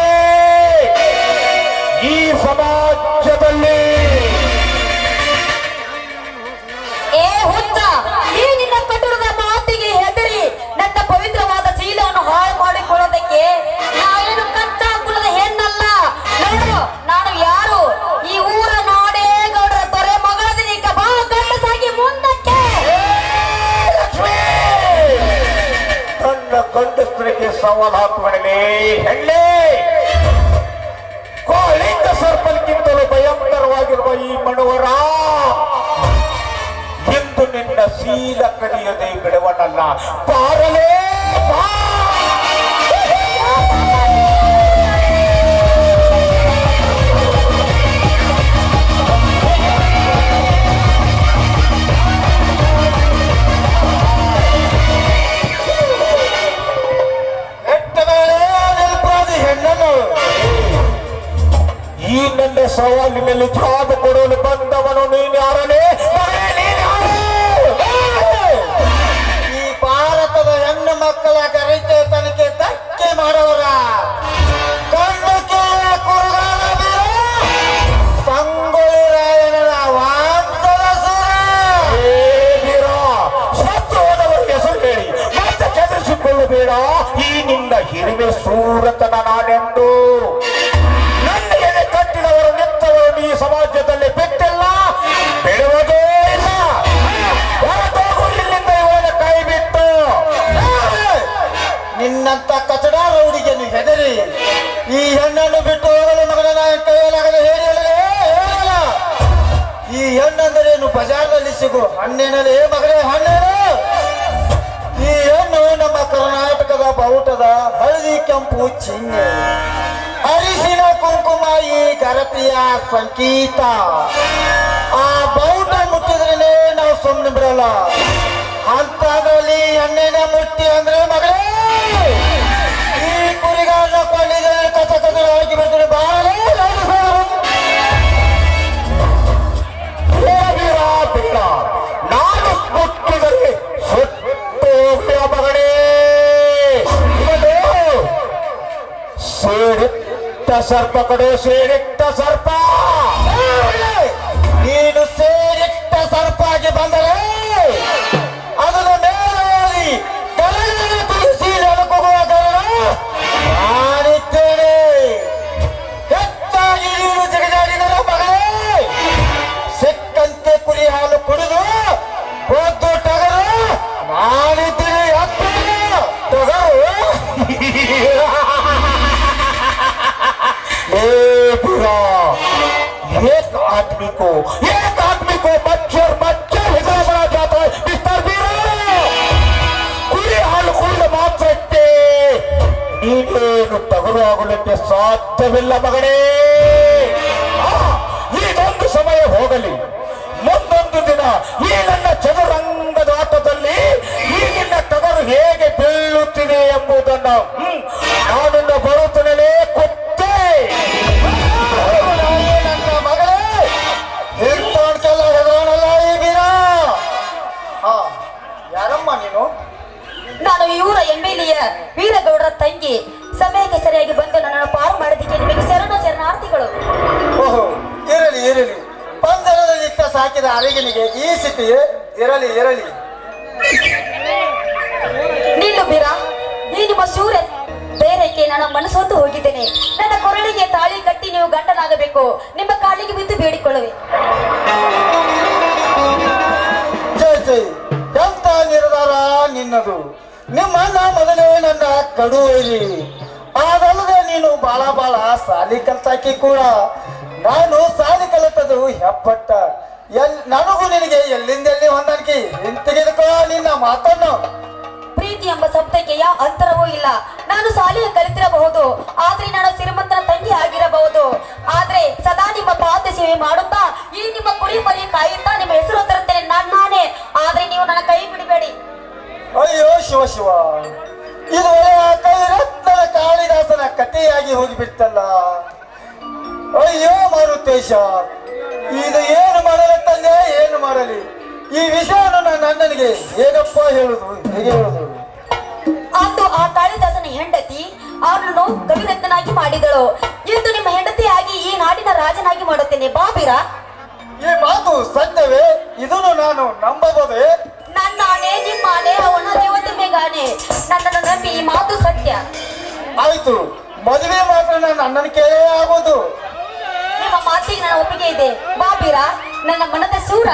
ಈ ಸಮಾಜದಲ್ಲಿ. ಏ ಹುಚ್ಚ, ಈ ನಿನ್ನ ಕಟುರದ ಮಾತಿಗೆ ಹೆದರಿ ನನ್ನ ಪವಿತ್ರವಾದ ಶೀಲವನ್ನು ಹಾಳು ಮಾಡಿಕೊಳ್ಳೋದಕ್ಕೆ ನಾವೇನು ಕಚ್ಚಾ ಕುಲದ ಹೆಣ್ಣಲ್ಲ. ನೋಡು ನಾನು ಯಾರು, ಈ ಊರ ನಾಡೇ ಗೌಡರ ದೊರೆ ಮಗಳದಿನಿ. ಬಾ ಗಂಡಸಾಗಿ ಮುಂದಕ್ಕೆ. ನನ್ನ ಗಂಡಸ್ತ್ರಿಗೆ ಸವಾಲು ಹಾಕುವನೇ ಹೆಣ್ಣೆ. ಕಾಳಿಂಗ ಸರ್ಪಲ್ಗಿಂತಲೂ ಭಯಂಕರವಾಗಿರುವ ಈ ಮಣುವರ ಎಂದು ನಿನ್ನ ಶೀಲ ಕಲಿಯದೆ ಬಿಡುವನಲ್ಲ. ಬಾರಲೇ ಬಾ. ಈ ನನ್ನ ಸವಾಲಿನಲ್ಲಿ ಜವಾಬು ಕೊಡಲು ಬಂದವನು ನೀನು ಯಾರನೇ? ಈ ಭಾರತದ ಹೆಣ್ಣು ಮಕ್ಕಳ ಗರಿಕೆ ತನಿಖೆ ಧಕ್ಕೆ ಮಾಡವರ ಕಣ್ಣು ಕೇಳ ಕುರುಗಾರ ಬೀರ ಸಂಗೊಳ್ಳಿ ರಾಯಣ್ಣನ ವಂಶದ ಶತ್ರುವನವರ ಹೆಸರು ಹೇಳಿ ಮತ್ತೆ ಚದುರಿಸಿಕೊಳ್ಳಬೇಡ. ಈ ನಿನ್ನ ಹಿರಿಮೆ ಸೂರತನ ನಾನೆಂದು ನನ್ನ ಎದೆ ಕಟ್ಟಿದವರು ನಿಂತವರು ಈ ಸಮಾಜದಲ್ಲಿ ಬಿಟ್ಟಿಲ್ಲ, ಬಿಡುವುದೇ ಇಲ್ಲ. ಹೊರಟೋಗು ಇಲ್ಲಿಂದ ಇವನ ಕೈ ಬಿಟ್ಟು. ನಿನ್ನಂತ ಕಚಡ ರೌಡಿಗೆನ್ನು ಹೆದರಿ ಈ ಹೆಣ್ಣನ್ನು ಬಿಟ್ಟು ಹೋಗಲು ಮಗನ ಕೈಯಲಾಗದೆ ಹೇಳಲ್ಲ. ಈ ಹೆಣ್ಣಂದರೇನು ಬಜಾರ್ನಲ್ಲಿ ಸಿಗು ಹಣ್ಣಿನಲ್ಲಿ ಮಗನೇ ಹಣ್ಣೇನು. ಈ ಹೆಣ್ಣು ನಮ್ಮ ಕರ್ನಾಟಕದ ಬಾವುಟದ ಹಳದಿ ಕೆಂಪು ಚಿಹ್ನೆ, ಅರಿಶಿನ ಕುಂಕುಮ ಈ ಗರತಿಯ ಸಂಕೇತ. ಆ ಬಾವುಟ ಮುಟ್ಟಿದ್ರೇನೆ ನಾವು ಸುಮ್ಮನೆ ಬಿಡಲ್ಲ. ಅಂತದಲ್ಲಿ ಎಣ್ಣೆನ ಮುಟ್ಟಿ ಅಂದ್ರೆ ಮಗಳೇ ಈ ಕುರಿಗಾರನ ಕೊಂಡಿದ್ರೆ ಕಸ ಕಸ ಹಾಕಿ ಬಿಡ್ತೀನಿ. ಬಾಳೇ ಬೇಡ, ನಾನು ಮುಟ್ಟಿದರೆ ಸುಟ್ಟು ಹೋಗುವ ಮಗನೇ. ಸೇರಿಟ್ಟ ಸರ್ಪ ಕಡೆ ಸೇರಿಟ್ಟ ಸರ್ಪ. ನೀನು ಸೇರಿಟ್ಟ ಸರ್ಪಾಗಿ ಬಂದರೆ ಅದರ ಮೇಲೆ ಗರಗರ ತುಳಸಿ ನೆಲಕೋಗುವ ಗರಗ ನಾನಿದ್ದೇನೆ. ಹೆಚ್ಚಾಗಿ ನೀನು ಜಗಜಾಡಿದರೆ ಮಗಳೇ ಸಿಕ್ಕಂತೆ ಕುರಿ ಹಾಲು ಕುಡಿದು ಒದ್ದು ಟಗರು ನಾನಿದ್ದೀನಿ. ಟಗರು एक आदमी को मच्छर मच्छर हिसाब बना जाता है बिस्तर भी ಕುರಿ ಹಾಲು ಕುಡಿದ ಮಾತ್ರಕ್ಕೆ ನೀನೇನು ತಗರು ಆಗಲಿಕ್ಕೆ ಸಾಧ್ಯವಿಲ್ಲ ಮಗನೇ. ಇದೊಂದು ಸಮಯ ಹೋಗಲಿ, ಮುಂದೊಂದು ದಿನ ಈ ನನ್ನ ಚದುರಂಗದ ಆಟದಲ್ಲಿ ಈ ನಿನ್ನ ಟಗರು ಹೇಗೆ ಬೀಳುತ್ತಿದೆ ಎಂಬುದನ್ನು ನಾನಿನ್ನ ಬರುತ್ತಲೇ ಕೊಟ್ಟೆ. ಯಾರಮ್ಮ ನೀನು? ನಾನು ಇವರ ಎಂಎಲ್ಎ ವೀರಗೌಡರ ತಂಗಿ. ಸಮಯಕ್ಕೆ ಸರಿಯಾಗಿ ಬಂದು ನನ್ನನ್ನು ಪಾರು ಮಾಡಿದ್ದಕ್ಕೆ ನಿಮಗೆ ಶರಣಾರ್ಥಿಗಳು. ಓಹೋ, ಇರಲಿ ಇರಲಿ. ಪಂಜರದಲ್ಲಿ ಇಟ್ಟ ಸಾಕಿದ ಅರಿಗಿನಿಗೆ ಈ ಸ್ಥಿತಿಯೇ ಇರಲಿ ಇರಲಿ. ನಿಲ್ಲು ಬೀರ, ಈ ನಿಮ್ಮ ಶೂರ ಬೇರೆಕ್ಕೆ ನನ್ನ ಮನಸ್ಸೊಂದು ಹೋಗಿದ್ದೇನೆ. ನನ್ನ ಕೊರಳಿಗೆ ತಾಳಿ ಕಟ್ಟಿ ನೀವು ಗಂಡನಾಗಬೇಕು. ನಿಮ್ಮ ಕಾಲಿಗೆ ಬಿದ್ದು ಬೇಡಿಕೊಳ್ಳುವೆ. ಜೈ ಜೈ. ಎಂತ ನಿರ್ಧಾರ ನಿನ್ನದು. ನಿಮ್ಮನ್ನ ಮೊದಲೇ ನನ್ನ ಕಡುವೈರಿ. ಅದಲ್ಲದೆ ನೀನು ಬಾಳ ಬಾಳ ಸಾಲಿ ಕಲ್ತಾಕಿ ಕೂಡ. ನಾನು ಸಾಲಿ ಕಲಿತದು ಹೆಪ್ಪಟ್ಟ. ನನಗೂ ನಿನಗೆ ಎಲ್ಲಿಂದೆಲ್ಲಿ ಹೊಂದಾಣಿಕೆ. ಹಿಂತೆಗೆದುಕೋ ನಿನ್ನ ಮಾತನ್ನು. ಪ್ರೀತಿ ಎಂಬ ಶಬ್ದಕ್ಕೆ ಯಾವ ಅಂತರವೂ ಇಲ್ಲ. ನಾನು ಶಾಲೆಯ ಕಲಿತಿರಬಹುದು, ಆದ್ರೆ ನಾನು ಶ್ರೀಮಂತನ ತಂಗಿ ಆಗಿರಬಹುದು. ಆದ್ರೆ ಸದಾ ನಿಮ್ಮ ಪಾದ ಸೇವೆ ಮಾಡುತ್ತಾ ಈ ನಿಮ್ಮ ಕುರಿ ಮರಿ ಕಾಯುತ್ತಾ ನಿಮ್ಮ ಹೆಸರು ತರುತ್ತೇನೆ ನಾನೇ. ಆದ್ರೆ ನೀವು ನನ್ನ ಕೈ ಬಿಡಬೇಡಿ. ಅಯ್ಯೋ ಶಿವ ಶಿವ, ಇದು ಕೈರತ್ನ ಕಾಳಿದಾಸನ ಕಥೆಯಾಗಿ ಹೋಗಿಬಿಡ್ತಲ್ಲ. ಅಯ್ಯೋ ಮಾರುತೇಶ, ಇದು ಏನು ಮಾಡಲಿ ತಂದೆ, ಏನು ಮಾಡಲಿ? ಈ ವಿಷಯವನ್ನು ನನ್ನ ಅಣ್ಣನಿಗೆ ಹೇಗಪ್ಪ ಹೇಳುದು, ಹೇಗೆ ಹೇಳುದು? ಅಂದು ಆ ಕಾಳಿದಾಸನ ಹೆಂಡತಿ ಅವನನ್ನು ಕವಿರತ್ನಾಗಿ ಮಾಡಿದಳು. ಇಂದು ನಿಮ್ಮ ಹೆಂಡತಿಯಾಗಿ ಈ ನಾಡಿನ ರಾಜನಾಗಿ ಮಾಡುತ್ತೇನೆ. ಬಾಬಿರ, ಈ ಮಾತು ಸತ್ಯವೇ? ಇದನ್ನು ನಾನು ನಂಬಬಹುದೇ? ನನ್ನ ಆನೆ, ನಿಮ್ಮ ಆನೆ, ಅವನ ದೇವತೆ ಮೇಘಾನೆ. ನನ್ನನ್ನು ನಂಬಿ ಈ ಮಾತು ಸತ್ಯ. ಆಯ್ತು, ಮದುವೆ ಮಾತ್ರ ನನ್ನ ಅಣ್ಣನ ಕೇಳೇ ಆಗೋದು. ನಿಮ್ಮ ಮಾತಿಗೆ ನನ್ನ ಒಪ್ಪಿಗೆ ಇದೆ. ಬಾಬಿರ, ನನ್ನ ಮನದ ಸೂರ.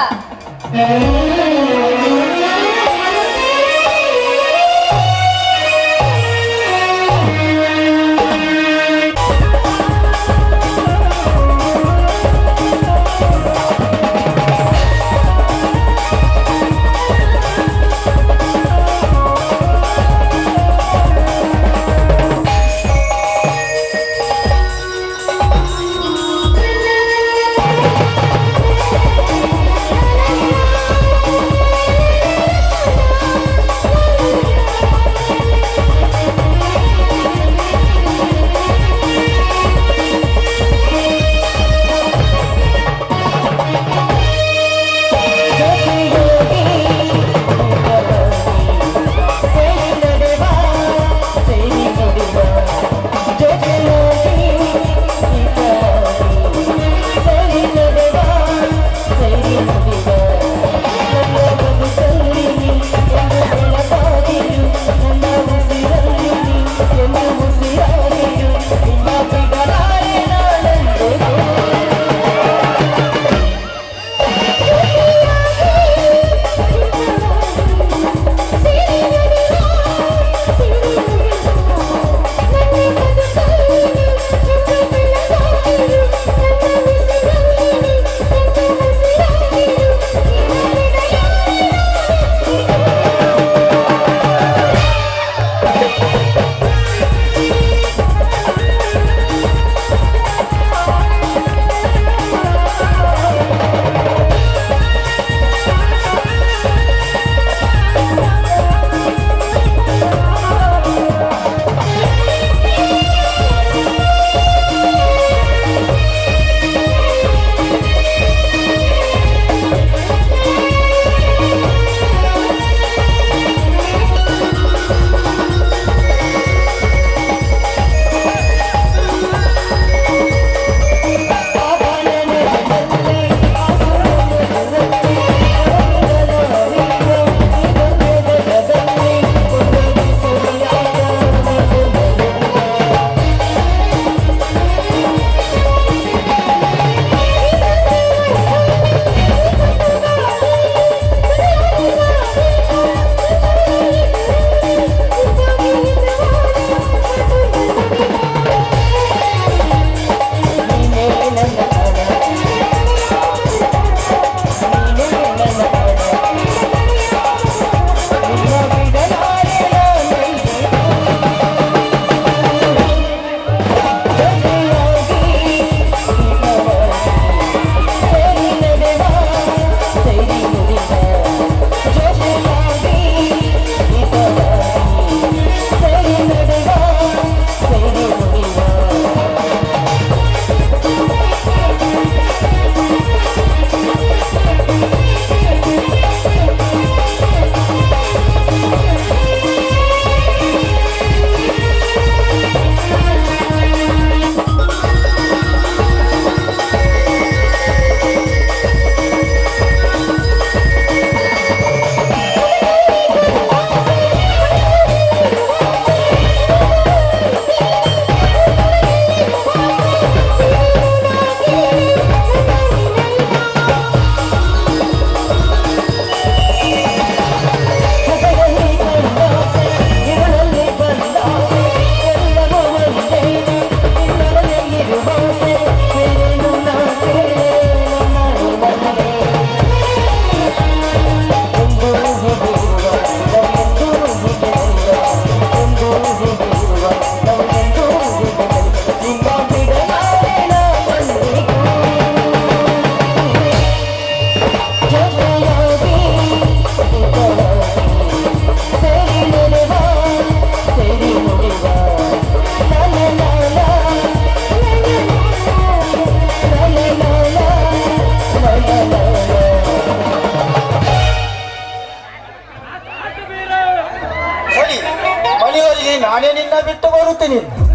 ಮುಗಿಸ್ತೀನಿ